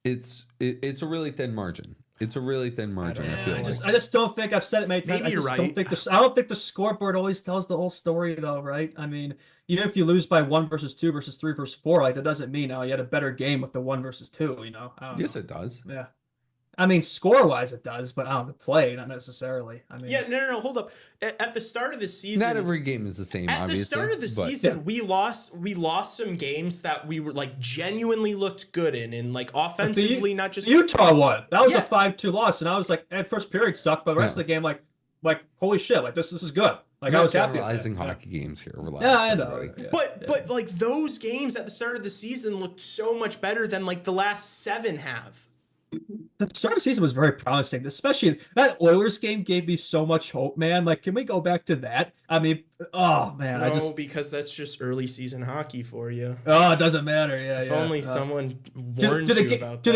it's a really thin margin. It's a really thin margin. I just don't think I've said it many times. Maybe you're right. I don't think the scoreboard always tells the whole story, though, right? I mean, even if you lose by 1 versus 2 versus 3 versus 4, like that doesn't mean you had a better game with the 1 versus 2. You know? Yes, it does. Yeah. I mean, score-wise, it does, but on the play, not necessarily. I mean, yeah, no, hold up. At the start of the season, not every game is the same. At obviously, the start of the season, we lost some games that we were like genuinely looked good in, and like offensively, not just Utah won. That was a 5-2 loss, and I was like, at first period sucked, but the rest of the game, like holy shit, like this is good. Like I was happy. Generalizing hockey games here. Relax, yeah, I know. Yeah, but like those games at the start of the season looked so much better than like the last 7 have. The start of the season was very promising, especially that Oilers game gave me so much hope, man. Like, can we go back to that? I mean, oh man, no, because that's just early season hockey for you. Oh, it doesn't matter. Yeah, if only someone warned you about that.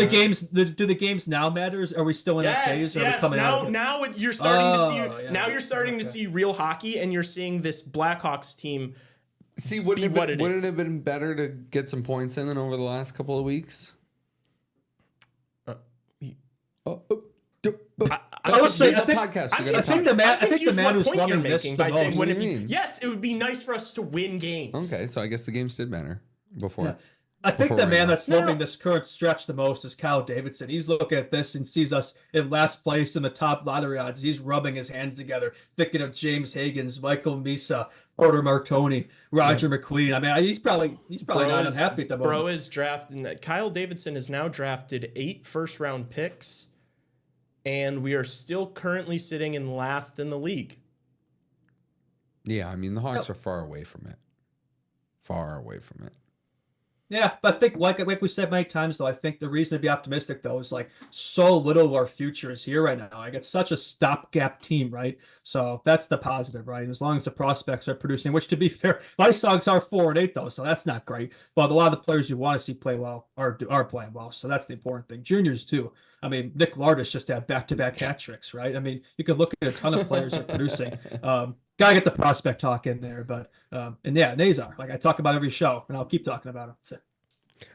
Do the games now matters? Are we still in that phase? Or are we coming out? Now you're starting to see. Yeah, now you're starting to see real hockey, and you're seeing this Blackhawks team. See, wouldn't it have been better to get some points in than over the last couple of weeks? I would say, I think the man who's loving this the most. Yes, it would be nice for us to win games. Okay, so I guess the games did matter before. Yeah. I think the man that's loving this current stretch the most is Kyle Davidson. He's looking at this and sees us in last place in the top lottery odds. He's rubbing his hands together, thinking of James Higgins, Michael Misa, Porter Martoni, Roger McQueen. I mean, he's probably not unhappy at the moment. Bro is drafted. Kyle Davidson has now drafted 8 first-round picks, and we are still currently sitting in last in the league. Yeah, I mean, the Hawks are far away from it. Far away from it. Yeah, but I think, like we said many times, though, I think the reason to be optimistic, though, is like so little of our future is here right now. Like it's such a stopgap team, right? So that's the positive, right? As long as the prospects are producing, which to be fair, my Sogs are 4-8 though, so that's not great. But a lot of the players you want to see play well are playing well, so that's the important thing. Juniors too. I mean, Nick Lardis just had back-to-back hat tricks, right? I mean, you could look at a ton of players that are producing. Gotta get the prospect talk in there, but and yeah, Nazar, like I talk about every show, and I'll keep talking about him. So.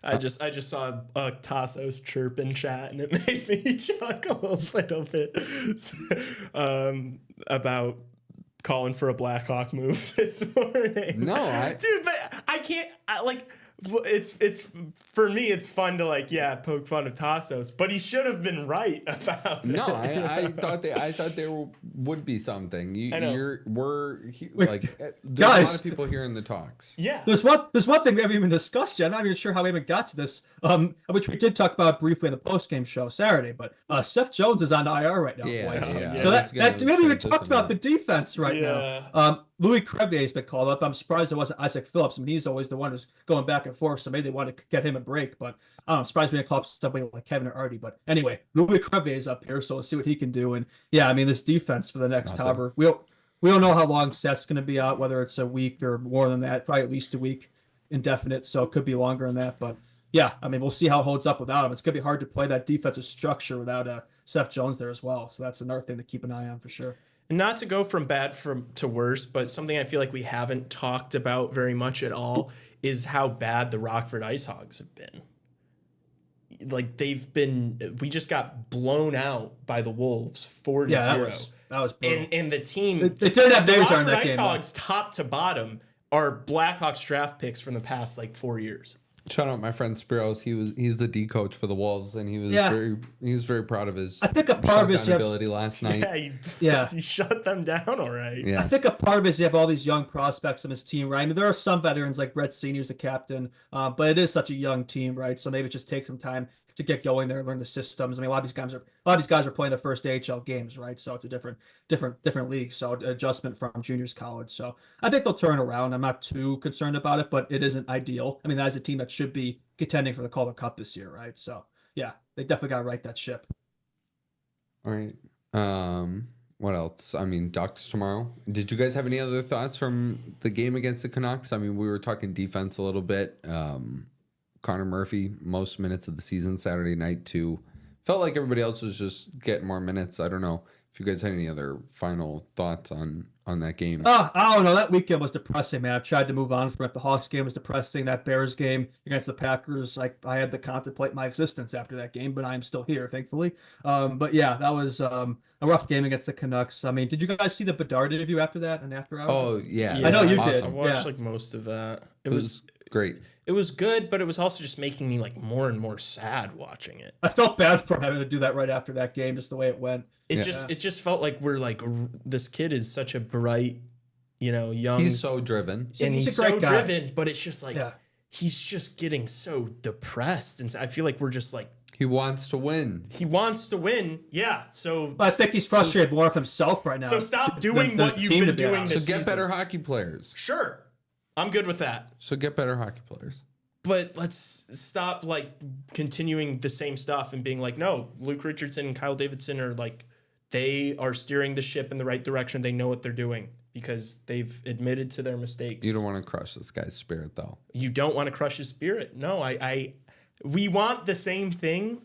I just saw a Tassos chirp in chat, and it made me chuckle a little bit about calling for a Blackhawk move this morning. No, dude, but I can't. It's for me. It's fun to poke fun of Tassos, but he should have been right about. No, I thought there would be something. There's a lot of people here in the talks. Yeah, there's one thing we haven't even discussed yet. I'm not even sure how we even got to this. Which we did talk about briefly in the post game show Saturday. But Seth Jones is on IR right now. Yeah. So that we haven't even talked about the defense right now. Louis Crevier's been called up. I'm surprised it wasn't Isaac Phillips. I mean, he's always the one who's going back and forth, so maybe they want to get him a break. But I'm surprised we didn't call up somebody like Kevin or Artie. But anyway, Louis Crevier is up here, so we'll see what he can do. And yeah, I mean, this defense for the next however, we don't know how long Seth's going to be out, whether it's a week or more than that, probably at least a week, indefinite. So it could be longer than that. But yeah, I mean, we'll see how it holds up without him. It's going to be hard to play that defensive structure without Seth Jones there as well. So that's another thing to keep an eye on for sure. Not to go from bad to worse, but something I feel like we haven't talked about very much at all is how bad the Rockford Ice Hogs have been. Like we just got blown out by the Wolves 4-0. That was brutal. And the team, They did have days on Rockford that Ice game. Hogs, top to bottom, are Blackhawks draft picks from the past like 4 years. Shout out my friend Spiros. He's the D coach for the Wolves, and he's very proud of his. I think a part of his ability last night. He shut them down all right. Yeah. I think a part of it is you have all these young prospects on his team, right? I mean, there are some veterans like Brett Senior's a captain, but it is such a young team, right? So maybe it just takes some time to get going there and learn the systems. I mean, a lot of these guys are playing their first AHL games, right? So it's a different league. So adjustment from juniors college. So I think they'll turn around. I'm not too concerned about it, but it isn't ideal. I mean, that is a team that should be contending for the Calder Cup this year, right? So yeah, they definitely got to right that ship. All right. What else? I mean, Ducks tomorrow. Did you guys have any other thoughts from the game against the Canucks? I mean, we were talking defense a little bit. Connor Murphy, most minutes of the season Saturday night too. Felt like everybody else was just getting more minutes. I don't know if you guys had any other final thoughts on that game. Oh, I don't know. That weekend was depressing, man. I've tried to move on from it. The Hawks game was depressing. That Bears game against the Packers, like I had to contemplate my existence after that game, but I'm still here, thankfully. But yeah, that was a rough game against the Canucks. I mean, did you guys see the Bedard interview after that and after hours? Oh yeah, I know you did. awesome. I watched Yeah. like most of that. It was great. It was good, but it was also just making me like more and more sad watching it. I felt bad for having to do that right after that game, just the way it went. It just felt like we're like this kid is such a bright, young. He's so driven. and he's he's a great so guy. driven, but it's just like Yeah. he's just getting so depressed, and I feel like we're just like He wants to win. he wants to win. Yeah, so But I think he's frustrated more of himself right now. So stop than doing the what you've team, been to be doing honest. So this get season. better hockey players. Sure, I'm good with that. So get better hockey players. But let's stop like continuing the same stuff and being like, no, Luke Richardson and Kyle Davidson are like, they are steering the ship in the right direction. They know what they're doing because they've admitted to their mistakes. You don't want to crush this guy's spirit, though. You don't want to crush his spirit. No, we want the same thing.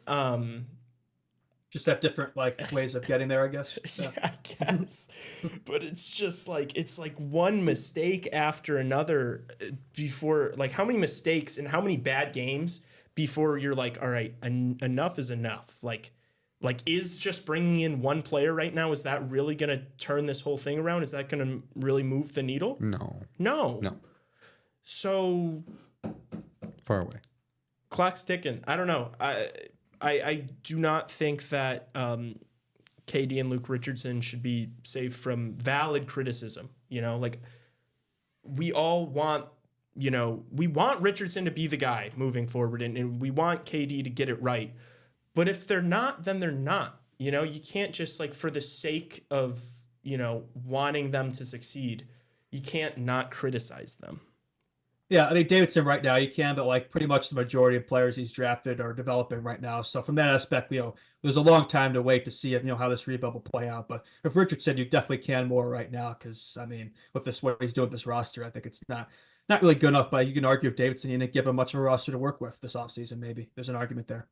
Just have different ways of getting there, I guess. Yeah, I guess. But it's just like one mistake after another before, like how many mistakes and how many bad games before you're like, all right, enough is enough. Like is just bringing in one player right now, is that really going to turn this whole thing around? Is that going to really move the needle? No. So Far away. clock's ticking. I don't know. I do not think that KD and Luke Richardson should be saved from valid criticism. Like we all want, we want Richardson to be the guy moving forward and we want KD to get it right. But if they're not, then they're not. You can't just like for the sake of, wanting them to succeed, you can't not criticize them. Yeah, I mean, Davidson right now, you can, but pretty much the majority of players he's drafted are developing right now. So from that aspect, there's a long time to wait to see how this rebuild will play out. But if Richardson, you definitely can more right now because, I mean, with what he's doing with this roster, I think it's not really good enough. But you can argue if Davidson, you didn't give him much of a roster to work with this offseason, maybe. There's an argument there.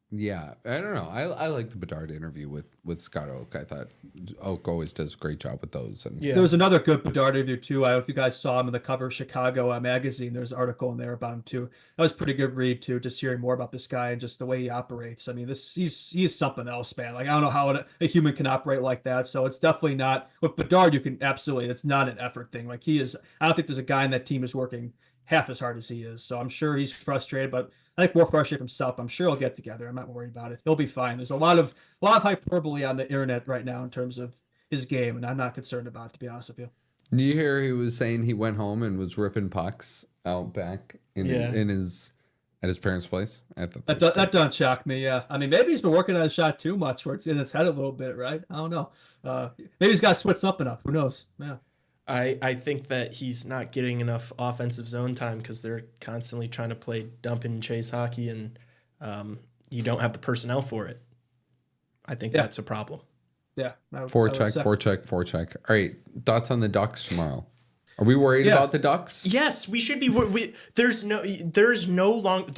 Yeah, I don't know. I like the Bedard interview with Scott Oak. I thought Oak always does a great job with those. And Yeah. There was another good Bedard interview too. I don't know if you guys saw him in the cover of Chicago magazine. There's an article in there about him too. That was a pretty good read too, just hearing more about this guy and just the way he operates. I mean, he's something else, man. Like I don't know how a human can operate like that. So it's definitely not with Bedard. You can absolutely. It's not an effort thing. Like he is. I don't think there's a guy in that team who's working half as hard as he is. So I'm sure he's frustrated, but I think more frustrated himself. I'm sure he'll get together. I'm not worried about it. He'll be fine. There's a lot of hyperbole on the internet right now in terms of his game, and I'm not concerned about it, to be honest with you. do you hear he was saying he went home and was ripping pucks out back in his at his parents' place? I thought That doesn't shock me. Yeah, I mean, maybe he's been working on his shot too much, where it's in his head a little bit, right? I don't know. Maybe he's got to switch something up. Who knows? Yeah. I think that he's not getting enough offensive zone time because they're constantly trying to play dump and chase hockey, and you don't have the personnel for it. I think that's a problem. Yeah. Forecheck. All right, thoughts on the Ducks tomorrow? Are we worried about the Ducks? Yes, we should be. There's no long.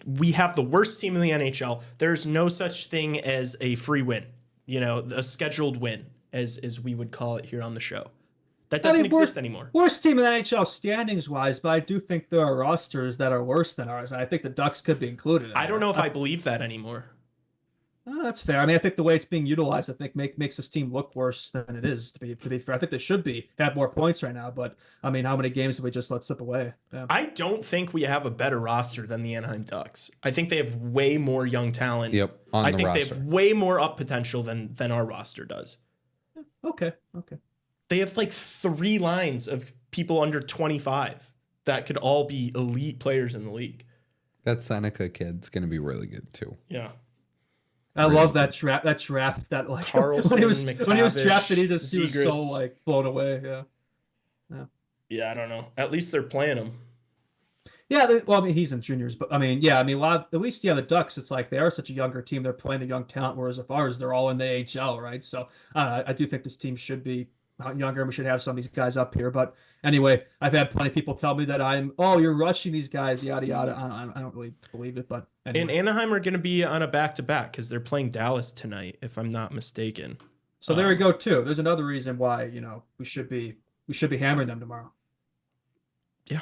We have the worst team in the NHL. There's no such thing as a free win. a scheduled win, as we would call it here on the show. That doesn't exist anymore. Worst team in the NHL standings wise, but I do think there are rosters that are worse than ours. I think the Ducks could be included. I don't know if I believe that anymore. That's fair. I mean, I think the way it's being utilized, I think makes this team look worse than it is. To be fair, I think they should have more points right now. But I mean, how many games have we just let slip away? Yeah. I don't think we have a better roster than the Anaheim Ducks. I think they have way more young talent. Yep. I think they have way more up potential than our roster does. Okay. They have like 3 lines of people under 25 that could all be elite players in the league. That Seneca kid's going to be really good too. Yeah. I love that draft. That like Carlson, when he was drafted, he was Zegras. so like blown away. Yeah, I don't know. At least they're playing him. Yeah, well, I mean, he's in juniors, but I mean, yeah, I mean, at least the Ducks, it's like they are such a younger team. They're playing the young talent, whereas as far as they're all in the AHL, right? So I do think this team should be younger, and we should have some of these guys up here. But anyway, I've had plenty of people tell me that you're rushing these guys, yada yada. I don't really believe it, but anyway. And Anaheim are going to be on a back-to-back because they're playing Dallas tonight, if I'm not mistaken. So there we go too. There's another reason why we should be hammering them tomorrow. Yeah.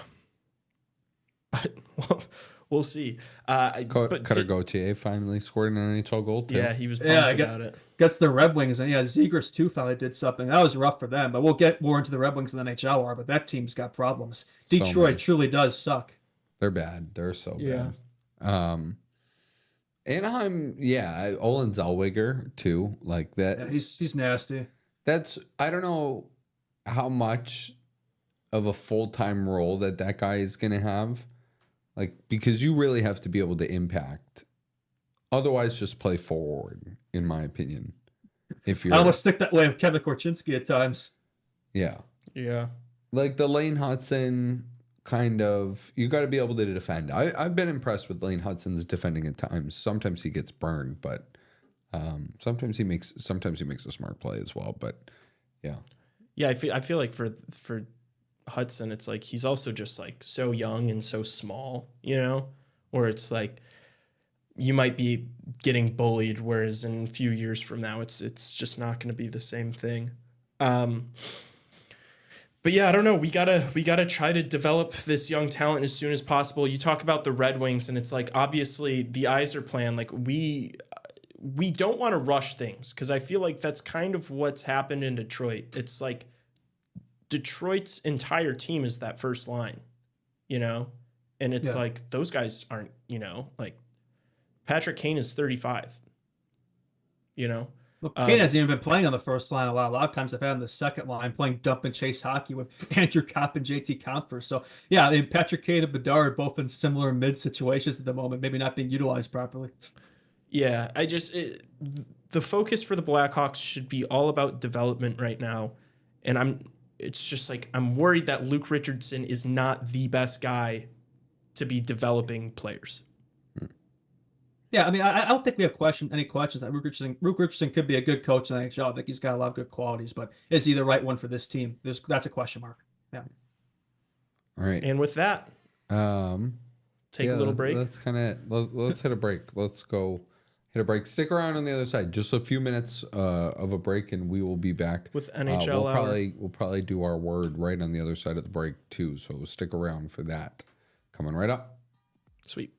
Well, we'll see. Cutter Gauthier finally scored an NHL goal too. Yeah, he was pumped about it. Gets the Red Wings, and Zegras too finally did something. That was rough for them, but we'll get more into the Red Wings than the NHL are, but that team's got problems. Detroit truly does suck. They're bad. They're so Yeah. bad. Anaheim, Olin Zellweger too, like that. Yeah, he's nasty. I don't know how much of a full-time role that guy is going to have. Like, because you really have to be able to impact. Otherwise, just play forward, in my opinion. If you're, I almost stick that way with Kevin Korchinski at times. Yeah. Yeah. Like the Lane Hudson kind of, you got to be able to defend. I've been impressed with Lane Hudson's defending at times. Sometimes he gets burned, but sometimes he makes a smart play as well. But yeah. Yeah, I feel like for Hudson, it's like he's also just like so young and so small, where it's like you might be getting bullied, whereas in a few years from now, it's just not going to be the same thing. But yeah, I don't know. We gotta try to develop this young talent as soon as possible. You talk about the Red Wings, and it's like obviously the Yzer plan. Like we don't want to rush things because I feel like that's kind of what's happened in Detroit. It's like Detroit's entire team is that first line, and it's like those guys aren't, like Patrick Kane is 35, Well, Kane hasn't even been playing on the first line a lot. A lot of times I've had him on the second line playing dump and chase hockey with Andrew Kopp and JT Compher. So yeah, I mean, Patrick Kane and Bedard are both in similar mid situations at the moment, maybe not being utilized properly. Yeah, the focus for the Blackhawks should be all about development right now, and it's just like I'm worried that Luke Richardson is not the best guy to be developing players. Yeah, I mean, I don't think we have any questions that Luke Richardson could be a good coach in the NHL. I think he's got a lot of good qualities, but is he the right one for this team? That's a question mark. Yeah. All right. And with that, take a little break. Let's hit a break. Let's go hit a break. Stick around on the other side. Just a few minutes of a break, and we will be back with NHL. We'll probably do our word right on the other side of the break too. So stick around for that. Coming right up. Sweet.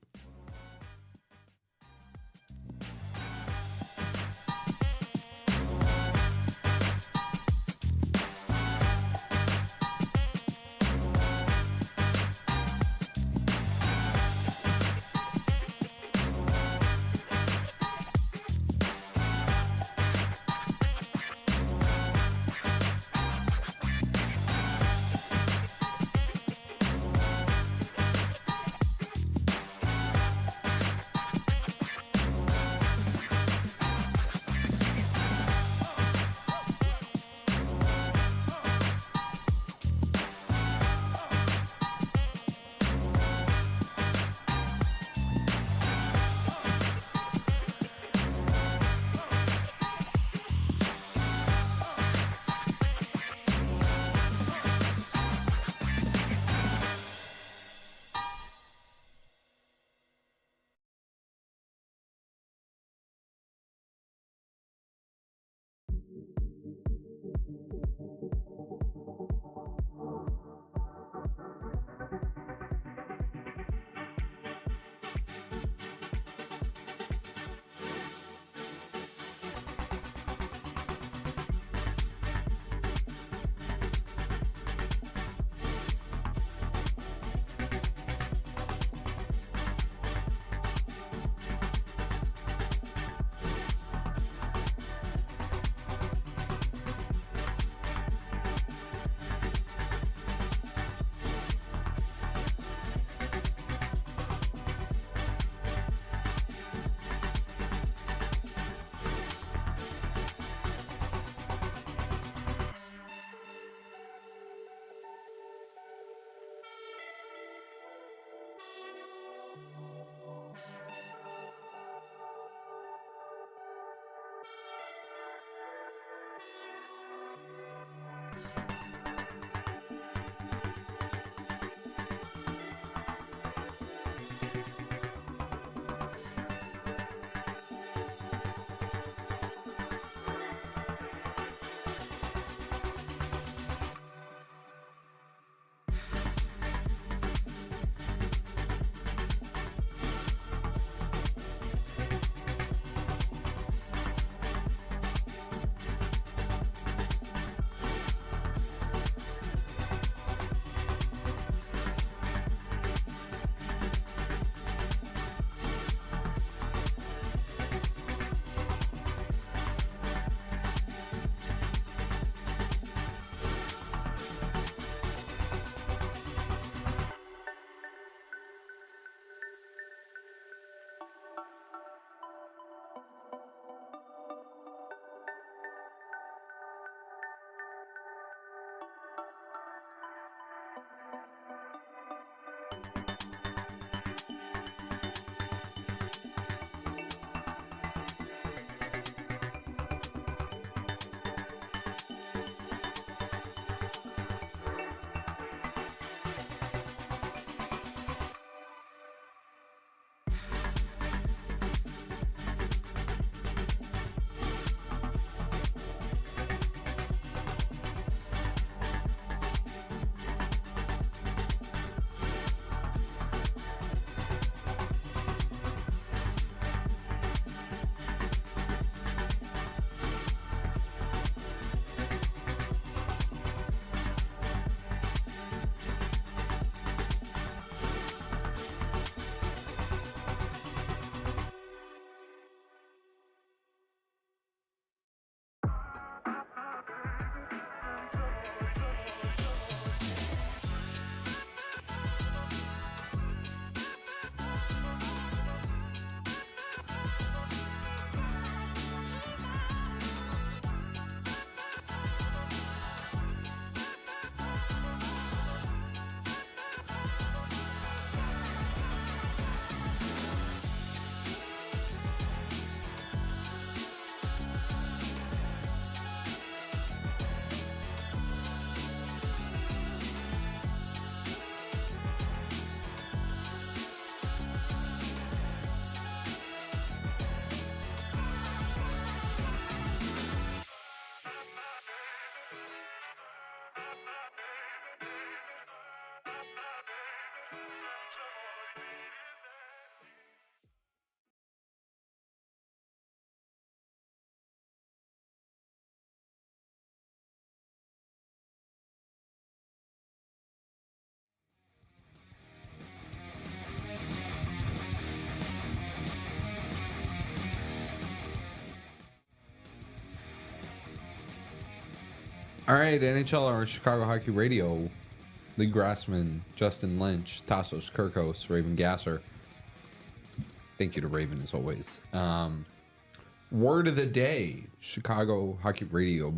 All right, NHL or Chicago Hockey Radio. Lee Grassman, Justin Lynch, Tassos, Kirkos, Raven Gasser. Thank you to Raven as always. Word of the day: Chicago Hockey Radio.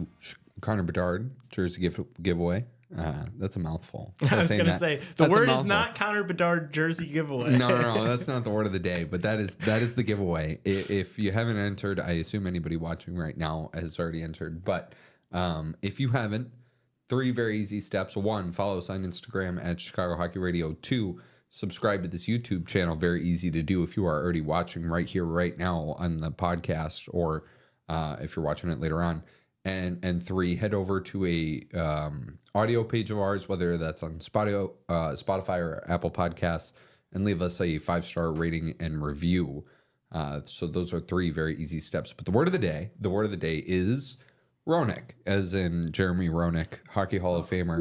Connor Bedard jersey giveaway. That's a mouthful. I was going to say the That's a word is mouthful. not Connor Bedard jersey giveaway. No, that's not the word of the day, but that is the giveaway. If you haven't entered, I assume anybody watching right now has already entered. But if you haven't, 3 very easy steps. 1, follow us on Instagram at Chicago Hockey Radio. 2, subscribe to this YouTube channel. Very easy to do if you are already watching right here, right now on the podcast, or if you're watching it later on. And 3, head over to a audio page of ours, whether that's on Spotify or Apple Podcasts, and leave us a 5-star rating and review. So those are 3 very easy steps. But the word of the day is Roenick, as in Jeremy Roenick, Hockey Hall of Famer.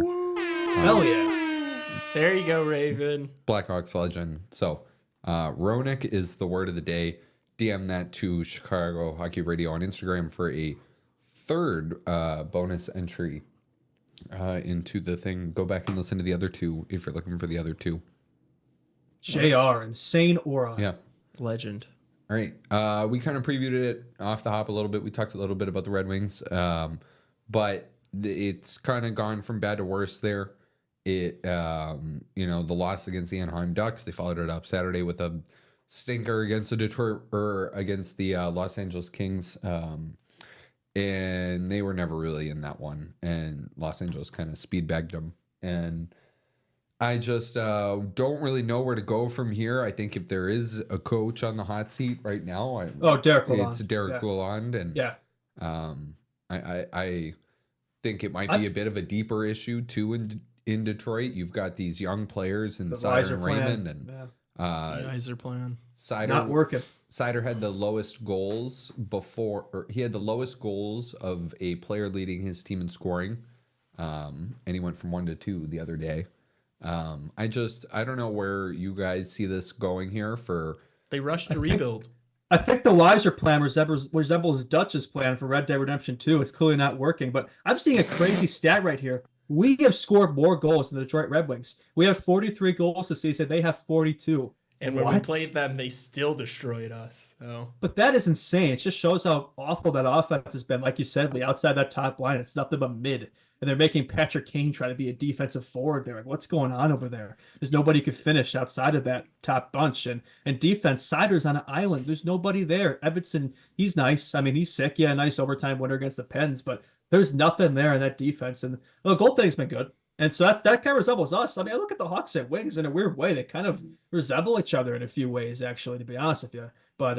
Hell yeah. There you go, Raven. Blackhawks legend. So Roenick is the word of the day. DM that to Chicago Hockey Radio on Instagram for a 3rd bonus entry into the thing. Go back and listen to the other 2 if you're looking for the other 2. JR, insane aura. Yeah. Legend. All right. We kind of previewed it off the hop a little bit. We talked a little bit about the Red Wings, but it's kind of gone from bad to worse there. The loss against the Anaheim Ducks, they followed it up Saturday with a stinker against against the Los Angeles Kings. And they were never really in that one. And Los Angeles kind of speed bagged them. And I just don't really know where to go from here. I think if there is a coach on the hot seat right now, Derek Lalonde. it's Derek Lalonde. And I think it might be a bit of a deeper issue too in Detroit. You've got these young players in Sider and Raymond, and You guys are playing. Cider Not working. Cider had the lowest goals he had the lowest goals of a player leading his team in scoring. And he went from 1 to 2 the other day. I don't know where you guys see this going here They rushed to rebuild. I think the Weiser plan resembles Dutch's plan for Red Dead Redemption 2. It's clearly not working, but I'm seeing a crazy stat right here. We have scored more goals than the Detroit Red Wings. We have 43 goals this season. They have 42. And when we played them, they still destroyed us. So. But that is insane. It just shows how awful that offense has been. Like you said, Lee, outside that top line, it's nothing but mid. And they're making Patrick Kane try to be a defensive forward there. Like, what's going on over there? There's nobody could finish outside of that top bunch. And defense, Sider's on an island. There's nobody there. Evanson, he's nice. I mean, he's sick. Yeah, nice overtime winner against the Pens. But there's nothing there in that defense. And the goaltending's been good. And so that kind of resembles us. I mean, I look at the Hawks and Wings in a weird way. They kind of resemble each other in a few ways, actually, to be honest with you. But,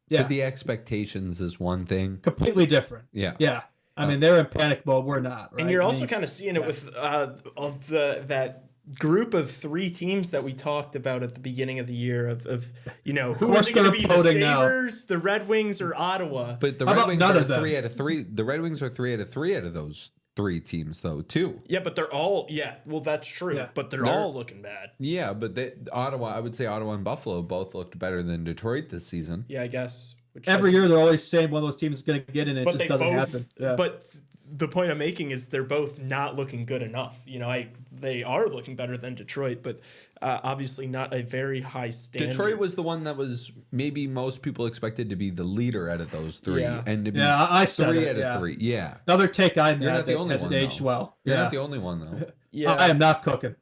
yeah. But the expectations is one thing. Completely different. Yeah. Yeah. I mean, they're in panic mode. We're not. Right? And you're also kind of seeing it with that group of 3 teams that we talked about at the beginning of the year of who was it going to be, the Sabres, the Red Wings, or Ottawa? But the Red Wings are 3 out of 3. The Red Wings are 3 out of 3 out of those 3 teams, though, too. Yeah, but they're all well, that's true. Yeah. But they're all looking bad. Yeah, but I would say Ottawa and Buffalo both looked better than Detroit this season. Yeah, I guess. Every year they're always saying one of those teams is going to get in, and it just doesn't happen. Yeah. But the point I'm making is they're both not looking good enough. They are looking better than Detroit, but obviously not a very high standard. Detroit was the one that was maybe most people expected to be the leader out of those 3, and to be I said 3 it, out of 3. Yeah, another take on You're that. not the only hasn't one, aged though. well. You're not the only one though. Yeah, I am not cooking.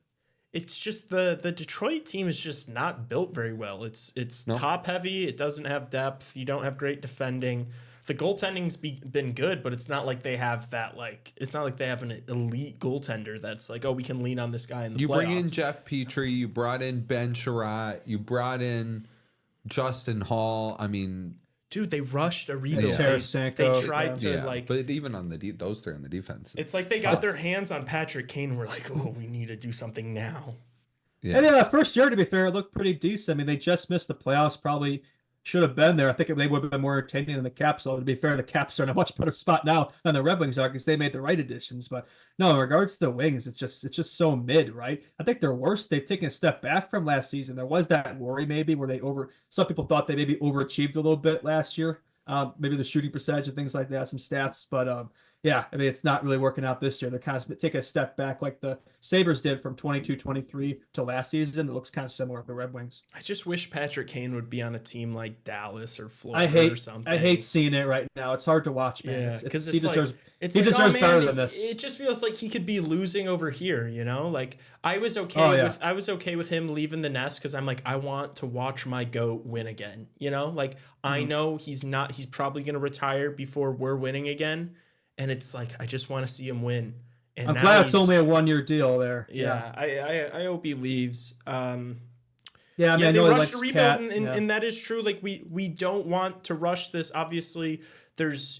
It's just the Detroit team is just not built very well. It's top heavy. It doesn't have depth. You don't have great defending. The goaltending's been good, but it's not like they have that it's not like they have an elite goaltender that's like, oh, we can lean on this guy in the playoffs. You bring in Jeff Petrie. You brought in Ben Sherratt. You brought in Justin Hall. I mean, dude, they rushed a rebuild. They tried to but even on those 3 on the defense, it's like they got their hands on Patrick Kane. And we're like, oh, we need to do something now. Yeah. And then first year, to be fair, it looked pretty decent. I mean, they just missed the playoffs. Probably should have been there. I think they would have been more entertaining than the Caps. So to be fair, the Caps are in a much better spot now than the Red Wings are because they made the right additions. But no, in regards to the Wings, it's just so mid, right? I think they're worse. They've taken a step back from last season. There was that worry maybe where some people thought they maybe overachieved a little bit last year. Maybe the shooting percentage and things like that, some stats. But yeah, I mean, it's not really working out this year. They're kind of taking a step back like the Sabres did from 22-23 to last season. It looks kind of similar with the Red Wings. I just wish Patrick Kane would be on a team like Dallas or Florida or something. I hate seeing it right now. It's hard to watch, man. Yeah, because he deserves oh, man, better than this. It just feels like he could be losing over here, you know? Like I was okay with him leaving the nest because I'm like, I want to watch my GOAT win again. You know, like I know he's probably gonna retire before we're winning again. And it's like I just want to see him win. And I'm glad it's only a 1-year deal there. Yeah. I hope he leaves. Yeah, I mean, yeah, I they know rushed to rebuild, and that is true. Like we don't want to rush this. Obviously,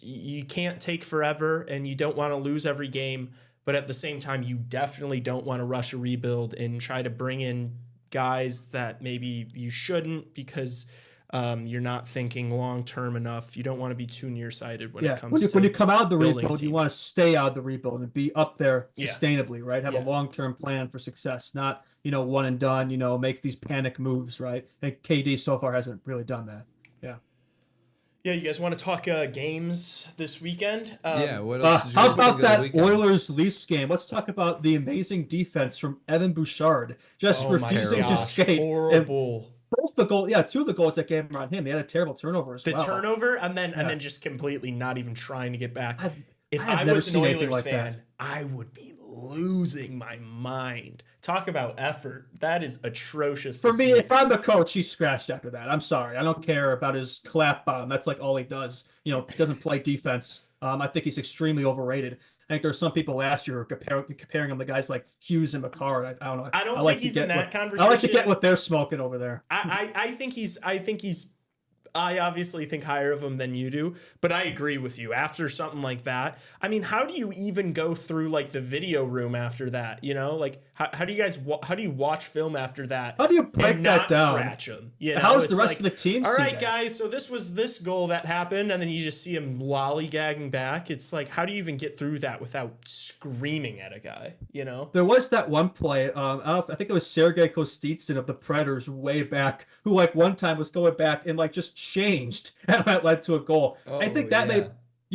you can't take forever, and you don't want to lose every game. But at the same time, you definitely don't want to rush a rebuild and try to bring in guys that maybe you shouldn't because you're not thinking long term enough. You don't want to be too nearsighted when it comes to when you come out of the rebuild, you want to stay out of the rebuild and be up there sustainably, right? Have a long term plan for success, not one and done. Make these panic moves, right? And KD so far hasn't really done that. Yeah. Yeah, you guys want to talk games this weekend? What else? Did you How guys about think of the that weekend? Oilers-Leafs game? Let's talk about the amazing defense from Evan Bouchard, just refusing to skate. Horrible. Both two of the goals that came on him, he had a terrible turnover as well. The turnover and then just completely not even trying to get back. If I never was an seen anything Oilers like fan, that. I would be losing my mind. Talk about effort. That is atrocious. For me, if I'm the coach, he's scratched after that. I'm sorry. I don't care about his clap bomb. That's like all he does. He doesn't play defense. I think he's extremely overrated. I think there's some people last year comparing him to guys like Hughes and McCarr. I don't know. I don't think he's in that conversation. I like to get what they're smoking over there. I think he's I obviously think higher of him than you do, but I agree with you. After something like that, I mean, how do you even go through like the video room after that? Like how do you guys how do you watch film after that? How do you break that down? Scratch him. How's the rest of the team? All right, guys. So this was this goal that happened, and then you just see him lollygagging back. It's like, how do you even get through that without screaming at a guy? There was that one play. I think it was Sergei Kostitsyn of the Predators way back, who like one time was going back and like just changed, and that led to a goal. I think that may,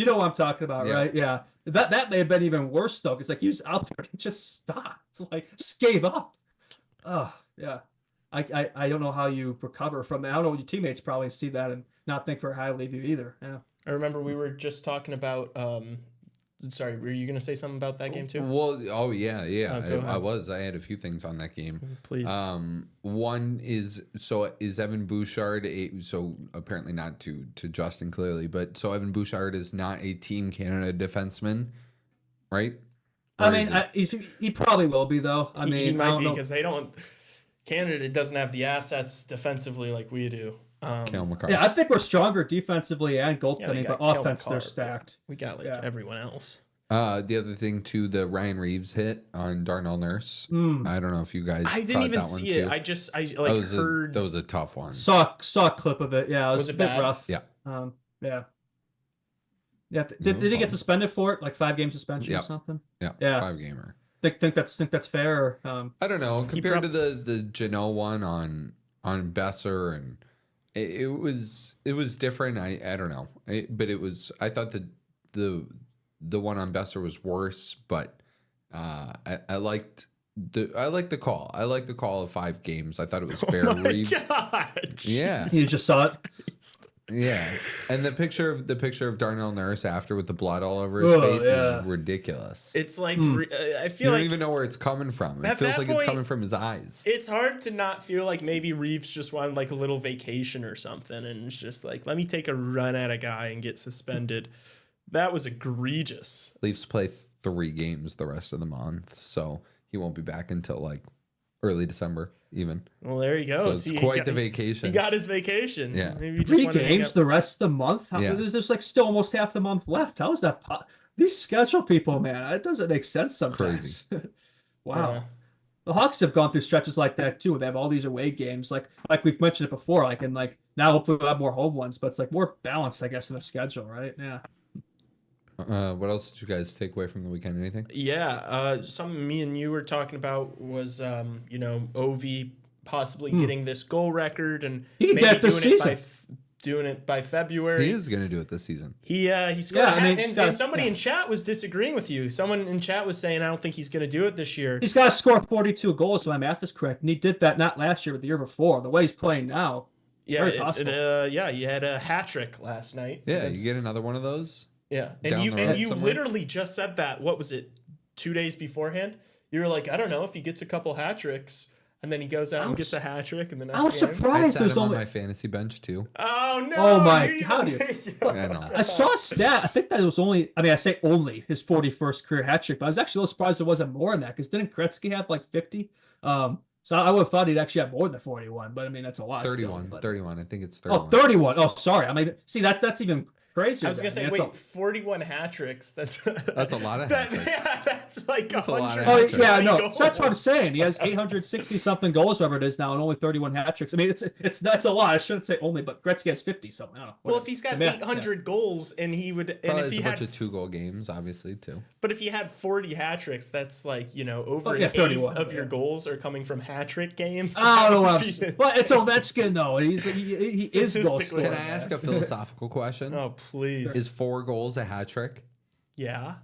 what I'm talking about, right? Yeah, that may have been even worse though, because like he was out there and he just stopped. It's like just gave up. Oh yeah, I don't know how you recover from that. I don't know. Your teammates probably see that and not think very highly of you either. Yeah, I remember we were just talking about. Sorry, were you gonna say something about that game too? Well, I had a few things on that game. Please. One is Evan Bouchard so apparently not to Justin clearly, but so Evan Bouchard is not a Team Canada defenseman, right? Or I mean, he probably will be though. I mean, he might be because Canada doesn't have the assets defensively like we do. Yeah, I think we're stronger defensively and goaltending, but offense they're stacked. We got everyone else. The other thing too, the Ryan Reeves hit on Darnell Nurse. I don't know if you guys. I didn't even see it. Too. Heard. That was a tough one. Saw a clip of it. Yeah, it was a bit bad? rough. Yeah. Yeah. Did he get suspended for it? Like 5-game suspension or something? Yeah. 5-gamer. Think that's fair? Or, I don't know. Compared to the Janelle one on Besser and. It was different. I don't know, but it was. I thought the one on Besser was worse, but I liked the call. I liked the call of 5 games. I thought it was fair. Reeves. Yeah, you just saw it. Yeah, and the picture of Darnell Nurse after with the blood all over his face is ridiculous. It's like I feel you don't even know where it's coming from. It feels like it's coming from his eyes. It's hard to not feel like maybe Reeves just wanted like a little vacation or something, and it's just like, let me take a run at a guy and get suspended. That was egregious. Leafs play 3 games the rest of the month, so he won't be back until like early December even. Well, there you go. So it's quite the vacation. He got his vacation. Yeah. Maybe 3 games the rest of the month? There's like still almost half the month left. How is that? These schedule people, man, it doesn't make sense sometimes. Crazy. Wow. the Hawks have gone through stretches like that too. They have all these away games, like we've mentioned it before, like and like now hopefully we'll have more home ones, but it's like more balanced, I guess, in the schedule, right? Yeah. What else did you guys take away from the weekend? Anything? Yeah, something me and you were talking about was, Ovi possibly getting this goal record and He can maybe get it this season. doing it by February. He is going to do it this season. He scored Yeah, a I mean, hat, he's and got- somebody yeah. in chat was disagreeing with you. Someone in chat was saying, I don't think he's going to do it this year. He's got to score 42 goals, so my math is correct. And he did that not last year, but the year before. The way he's playing now, very possible. He had a hat trick last night. Yeah, against- you get another one of those. Yeah, down and you the road you somewhere. literally just said that. What was it? 2 days beforehand, you were like, I don't know if he gets a couple hat tricks, and then he goes out and gets a hat trick, and then I was that's the end. I surprised sat there's him on only. my fantasy bench too. Oh no! Oh, my you God, even- I know. I saw a stat. I think that it was only. I mean, I say only his 41st career hat trick, but I was actually a little surprised it wasn't more than that because didn't Gretzky have like 50? So I would have thought he'd actually have more than 41. But I mean, that's a lot. 31. Still, but- 31. I think it's Oh, 31. 31. Oh, sorry. I mean, see that's even crazier. I was gonna then. say, I mean, wait, 41 hat tricks. That's That's a lot of hat tricks. Yeah, that's like That's a lot of 100. Oh hat tricks. yeah, no. goals. So that's what I'm saying. He has 860 something goals, whatever it is now, and only 31 hat tricks. I mean, it's that's a lot. I shouldn't say only, but Gretzky has 50 something. I don't know. Well, Whatever. if he's got I mean, 800 goals, and he would, and Probably if has he a had, bunch of 2-goal games, obviously too. but if he had 40 hat tricks, that's like over Oh, an yeah, eighth 31, of your yeah. goals are coming from hat trick games. I don't know what I'm That would saying. be Well, it's insane. Ovechkin though. He is goal Statistically. scorer. Can I ask a philosophical question? Oh please. Is 4 goals a hat trick? Yeah.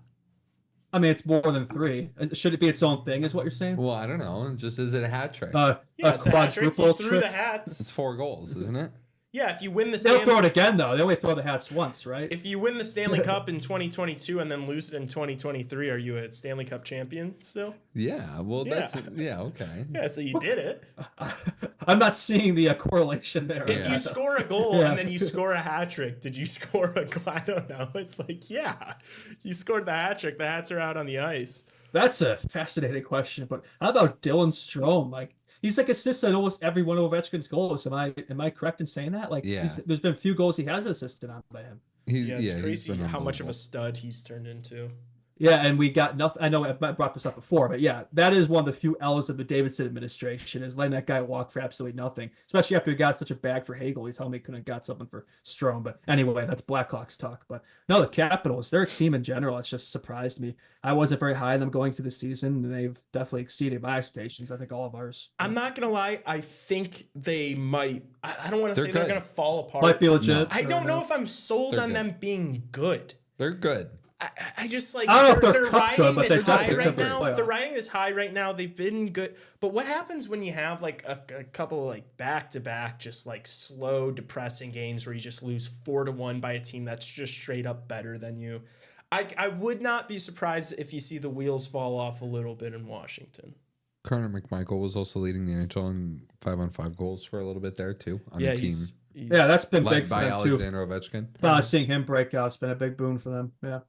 I mean, it's more than 3. Should it be its own thing? Is what you're saying? Well, I don't know. Just is it a hat trick? Yeah, A it's a hat trick. quadruple You threw trick. the hats. It's 4 goals, isn't it? Yeah, if you win the They'll throw Stanley, it again though. They only throw the hats once, right? if you win the Stanley Cup in 2022 and then lose it in 2023, are you a Stanley Cup champion still? Yeah. Well, Yeah. that's okay. Yeah, so you did it. I'm not seeing the correlation there. If Yeah. you score a goal Yeah. and then you score a hat trick, did you score a goal? I don't know. It's like, yeah, you scored the hat trick. The hats are out on the ice. That's a fascinating question. But how about Dylan Strome? Like he's like assisted almost every one of Ovechkin's goals. Am I correct in saying that? Like Yeah. there's been a few goals he has assisted on by him. He's, Yeah, it's he's crazy been how much of unbelievable. a stud he's turned into. Yeah, and we got nothing. I know I brought this up before, but yeah, that is one of the few L's of the Davidson administration is letting that guy walk for absolutely nothing. Especially after he got such a bag for Hagel. He told me he couldn't have got something for Strome. But anyway, that's Blackhawks talk. But no, the Capitals, their team in general, it's just surprised me. I wasn't very high on them going through the season, and they've definitely exceeded my expectations. I think all of ours. I'm not going to lie. I think they might. I don't want to They're say they're good. going to fall apart. Might be legit. I don't know if I'm sold They're on good. them being good. They're good. I just like I don't know if they're they're cup riding good, but this they're high definitely right good for the now. playoffs. They're riding this high right now. They've been good, but what happens when you have like a couple of like back to back, just like slow, depressing games where you just lose 4-1 by a team that's just straight up better than you? I would not be surprised if you see the wheels fall off a little bit in Washington. Connor McMichael was also leading the NHL in 5-on-5 goals for a little bit there too on the team, he's Yeah, that's been big led for by them too. Alexander Ovechkin. Seeing him break out, it's been a big boon for them. Yeah.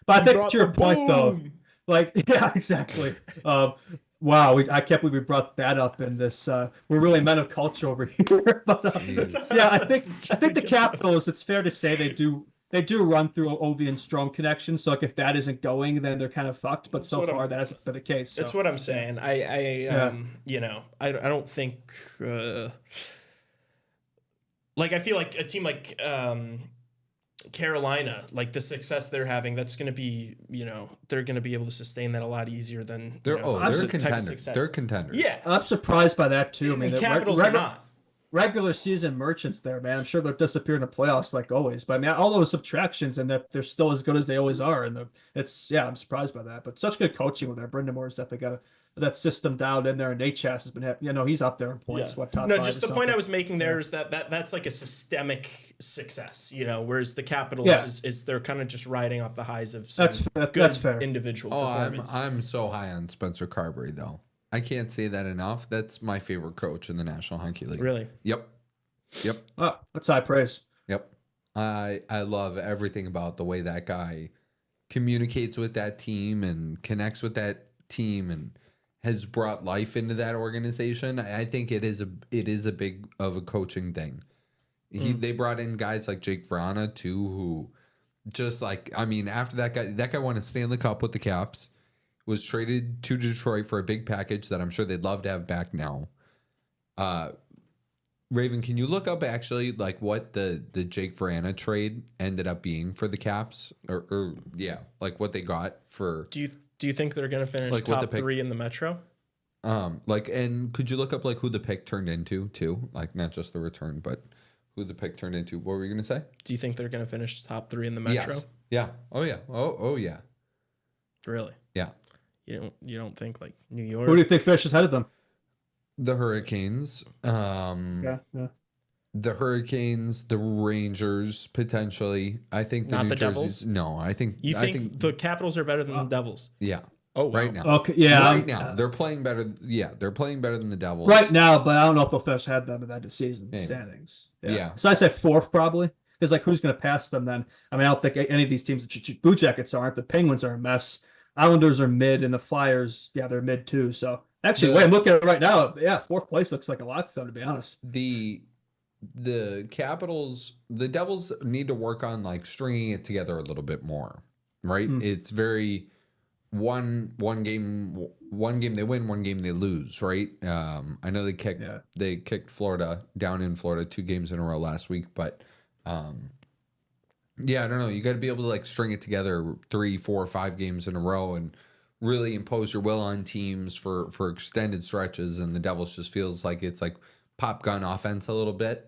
But I think to your point though, like yeah, exactly. Wow, I can't believe we brought that up in this. We're really men of culture over here. But Jeez. yeah, I think the Capitals. It's fair to say they do run through Ovi and Strome connection. So like if that isn't going, then they're kind of fucked. But so what far I'm- that hasn't been the case. So. That's what I'm saying. I don't think like I feel like a team like Carolina, like the success they're having, that's going to be, they're going to be able to sustain that a lot easier than They're the they're type of contenders. success. They're contenders. Yeah, I'm surprised by that too. I mean, the the Capitals are not. regular season merchants there, man. I'm sure they'll disappear in the playoffs like always. But I mean, all those subtractions and that they're still as good as they always are. And I'm surprised by that. But such good coaching with that. Brendan Moore's definitely got that system dialed in there. And Nate Chas has been, he's up there in points. Yeah. What top No, five just or the point I something. was making there is that's like a systemic success, whereas the Capitals Yeah. is they're kind of just riding off the highs of some good that's fair. individual Oh, performance. I'm so high on Spencer Carberry though. I can't say that enough. That's my favorite coach in the National Hockey League. Really? Yep. Oh, that's high praise. Yep. I love everything about the way that guy communicates with that team and connects with that team and has brought life into that organization. I think it is a big of a coaching thing. They brought in guys like Jake Vrana too, who just like, I mean, after that guy won a Stanley Cup with the Caps, was traded to Detroit for a big package that I'm sure they'd love to have back now. Raven, can you look up actually like what the Jake Verana trade ended up being for the Caps, or like what they got for? Do you think they're gonna finish Like what top the pick- 3 in the Metro? And could you look up like who the pick turned into too? Like not just the return, but who the pick turned into. What were you gonna say? Do you think they're gonna finish top 3 in the Metro? Yes. Yeah. Oh yeah. Oh yeah. Really? Yeah. You don't think like New York? Who do you think finishes ahead of them? The Hurricanes. Yeah. The Hurricanes, the Rangers, potentially. I think the Not New the Jersey's. Devils? No, I think. You I think the Capitals are better than the Devils? Yeah. Oh, wow. Right now. Okay. Yeah. Right now, they're playing better. Yeah, they're playing better than the Devils. Right now, but I don't know if they'll finish ahead of them in that season Yeah. standings. Yeah. So I said fourth probably, because like who's going to pass them then? I mean, I don't think any of these teams. Blue Jackets aren't. The Penguins are a mess. Islanders are mid, and the Flyers, yeah, they're mid too. So actually, wait, I'm looking at it right now. Yeah, fourth place looks like a lock for them, to be honest. The Capitals, the Devils need to work on like stringing it together a little bit more, right? It's very one game they win, one game they lose, right? I know they kicked Florida down in Florida 2 games in a row last week, but yeah, I don't know. You got to be able to like string it together 3, 4, 5 games in a row and really impose your will on teams for extended stretches. And the Devils just feels like it's like pop gun offense a little bit.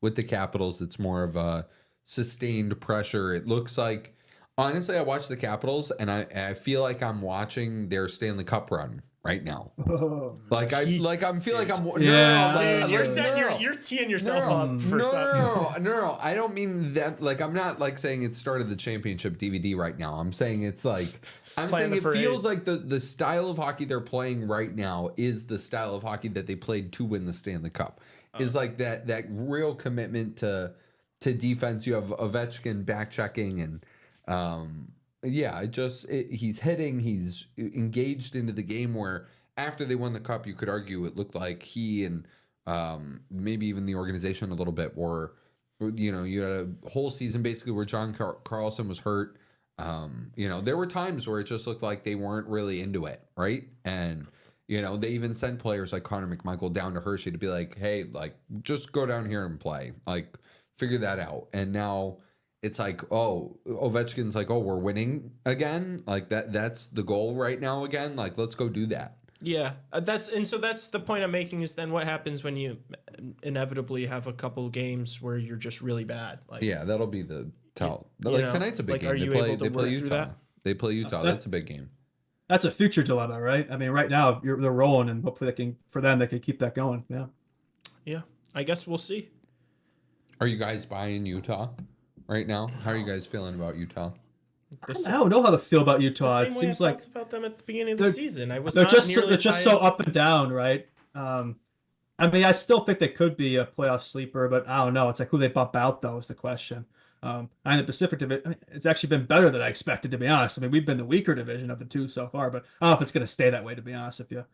With the Capitals, it's more of a sustained pressure. It looks like, honestly, I watch the Capitals and I feel like I'm watching their Stanley Cup run right now. Like I feel like I'm You're teeing yourself up for something. No. I don't mean that. Like I'm not like saying it started the championship DVD right now. I'm saying it's like saying it feels like the style of hockey they're playing right now is the style of hockey that they played to win the Stanley Cup. Is like that real commitment to defense. You have Ovechkin back checking and he's hitting, he's engaged into the game where after they won the cup, you could argue it looked like he and maybe even the organization a little bit were, you had a whole season basically where John Carlson was hurt. There were times where it just looked like they weren't really into it, right? And they even sent players like Connor McMichael down to Hershey to be like, hey, like, just go down here and play. Like, figure that out. And now it's like, oh, Ovechkin's like, oh, we're winning again. Like, that's the goal right now again. Like, let's go do that. Yeah, that's the point I'm making is then what happens when you inevitably have a couple games where you're just really bad. Like, yeah, that'll be the tell. Like, tonight's a big game. Are you able to work through that? They play Utah. That's a big game. That's a future dilemma, right? I mean, right now they're rolling, and hopefully they can keep that going. Yeah. Yeah, I guess we'll see. Are you guys buying Utah right now? How are you guys feeling about Utah? I don't know how to feel about Utah. It The same way seems I like felt about them at the beginning of the season. they're just so up and down, right? I mean, I still think they could be a playoff sleeper, but I don't know. It's like who they bump out, though, is the question. And the Pacific Division, it's actually been better than I expected, to be honest. I mean, we've been the weaker division of the two so far, but I don't know if it's going to stay that way, to be honest with you.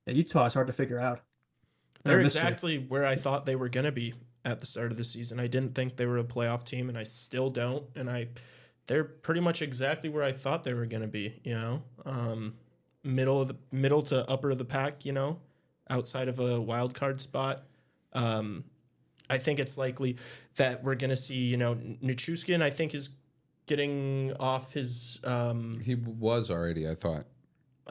Utah is hard to figure out. They're exactly where I thought they were going to be at the start of the season. I didn't think they were a playoff team, and I still don't. And they're pretty much exactly where I thought they were going to be. Middle to upper of the pack. Outside of a wild card spot. I think it's likely that we're going to see, Nichushkin, I think, is getting off his... he was already, I thought.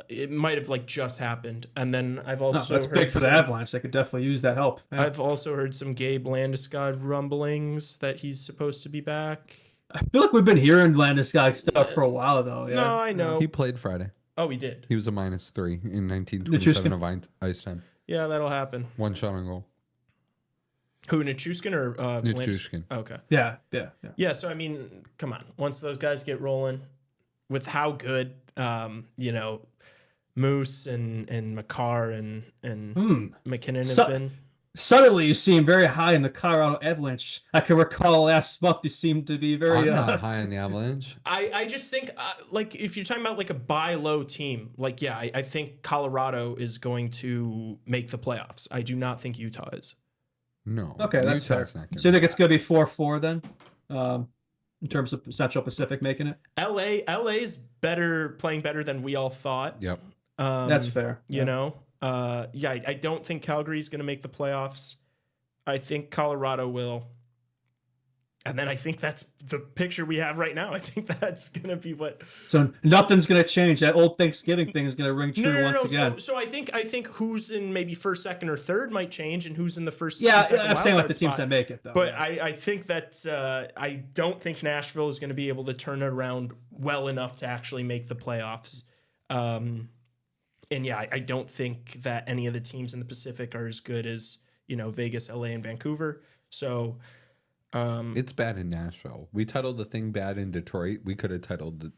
It might have, just happened. And then I've also that's big for the Avalanche. They could definitely use that help. Yeah. I've also heard some Gabe Landeskog rumblings that he's supposed to be back. I feel like we've been hearing Landeskog stuff for a while, though. Yeah. No, I know. He played Friday. Oh, he did? He was a -3 in 1927 of ice time. Yeah, that'll happen. 1 shot on goal. Who, Nichushkin or Nichushkin? Okay. Yeah. Yeah, so, I mean, come on. Once those guys get rolling, with how good, Moose and Makar and McKinnon have been. Suddenly, you seem very high in the Colorado Avalanche. I can recall last month you seemed to be very... I'm not high in the Avalanche. I just think, if you're talking about, a buy low team, I think Colorado is going to make the playoffs. I do not think Utah is. No. Okay, that's Utah's fair. not gonna So you think it's going to be 4-4 then? in terms of Central Pacific making it. LA's playing better than we all thought. Yep. That's fair. You know, I don't think Calgary's going to make the playoffs. I think Colorado will. And then I think that's the picture we have right now. I think that's going to be what. So nothing's going to change. That old Thanksgiving thing is going to ring true once again. So I think who's in maybe first, second, or third might change, and who's in the first. Yeah, second I'm saying like the spot. teams that make it though. But yeah. I think that I don't think Nashville is going to be able to turn it around well enough to actually make the playoffs. And yeah, I don't think that any of the teams in the Pacific are as good as, you know, Vegas, LA, and Vancouver. So It's bad in Nashville. We titled the thing bad in Detroit. We could have titled the.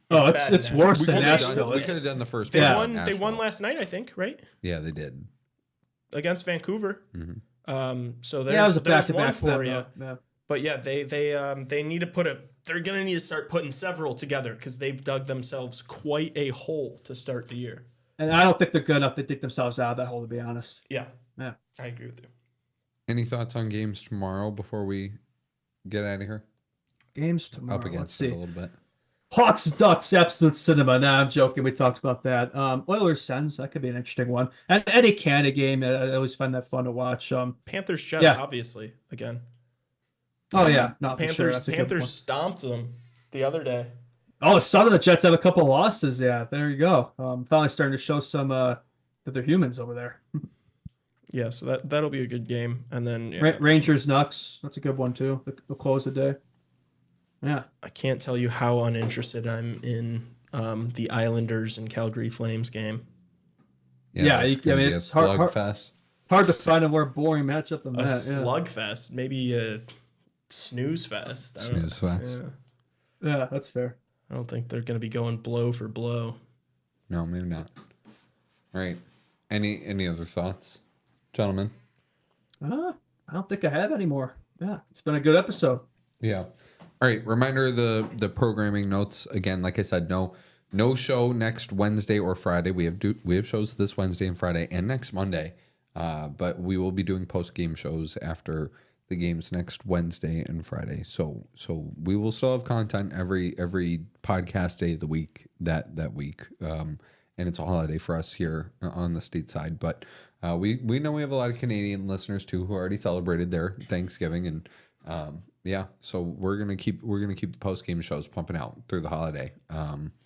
It's worse than Nashville. We could have done the first. They part won. on They won Nashville. last night, I think, right? Yeah, they did. Against Vancouver. So there's, Yeah, it was a there's one back-to-back for you. Yeah. But yeah, they need to put they're gonna need to start putting several together because they've dug themselves quite a hole to start the year. And I don't think they're good enough to dig themselves out of that hole, to be honest. Yeah, Yeah. I agree with you. Any thoughts on games tomorrow before we get out of here? Games tomorrow. Up Let's against see. it a little bit. Hawks, Ducks, absolute cinema. Nah, I'm joking. We talked about that. Oilers, Sens. That could be an interesting one. And any Canada game. I always find that fun to watch. Panthers, Jets, Yeah. obviously. Again, Oh yeah, not for Panthers. sure. That's a good Panthers one. stomped them the other day. Oh, some of the Jets have a couple losses. Yeah, there you go. Finally starting to show some that they're humans over there. Yeah, so that'll be a good game. And then yeah, Rangers, Nucks. That's a good one too. They'll close the day. Yeah. I can't tell you how uninterested I'm in the Islanders and Calgary Flames game. Yeah, it's gonna be it's a hard- slugfest. Hard to find a more boring matchup than A that. slugfest, maybe a snooze fest. I don't know. Snooze fest. Yeah, that's fair. I don't think they're going to be going blow for blow. No, maybe not. All right. Any other thoughts, gentlemen? I don't think I have any more. Yeah, it's been a good episode. Yeah. All right. Reminder of the programming notes again. Like I said, no show next Wednesday or Friday. We have shows this Wednesday and Friday and next Monday. But we will be doing post game shows after the games next Wednesday and Friday. So we will still have content every podcast day of the week that week. And it's a holiday for us here on the stateside. But we know we have a lot of Canadian listeners too who already celebrated their Thanksgiving, and yeah. So we're gonna keep the post game shows pumping out through the holiday.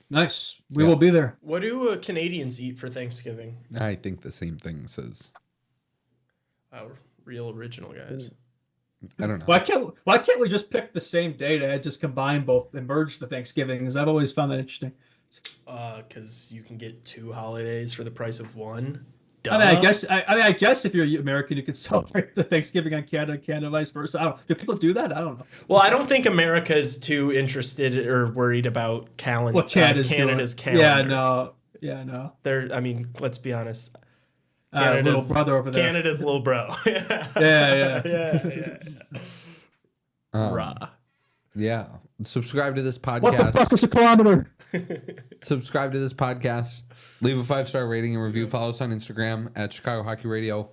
Nice. We will be there. What do Canadians eat for Thanksgiving? I think the same things as Real original guys. I don't know. Why can't we just pick the same day to just combine both and merge the Thanksgivings? I've always found that interesting. Because you can get 2 holidays for the price of one. Duh. I mean, I guess if you're American, you could celebrate the Thanksgiving on Canada, vice versa. I don't. Do people do that? I don't know. Well, I don't think America is too interested or worried about What Canada's calendar. Yeah, no. I mean, let's be honest. Little brother over there. Canada's little bro. Yeah. Rah. Yeah. Subscribe to this What the podcast. fuck is a kilometer? Subscribe to this podcast. Leave a 5-star rating and review. Follow us on Instagram at Chicago Hockey Radio.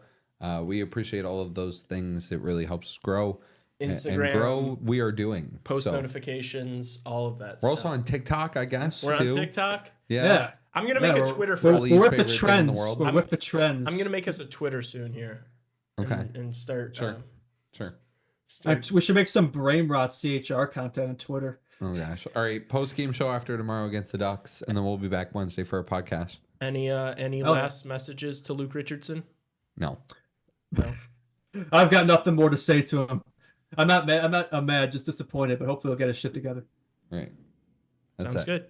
We appreciate all of those things. It really helps us grow. Instagram, and grow. We are doing post so. notifications, all of that. We're stuff. also on TikTok, I guess. We're too. on TikTok. Yeah. I'm gonna make a Twitter for We're us. Lee's with the favorite thing in the trends. world. We're with the trends. I'm gonna make us a Twitter soon here. Okay. And start. Sure. Sure. We should make some brain rot CHR content on Twitter. Oh gosh. All right. Post game show after tomorrow against the Ducks, and then we'll be back Wednesday for a podcast. Any last messages to Luke Richardson? No. I've got nothing more to say to him. I'm not mad. I'm mad. Just disappointed. But hopefully, he'll get his shit together. All right. That's Sounds it. good.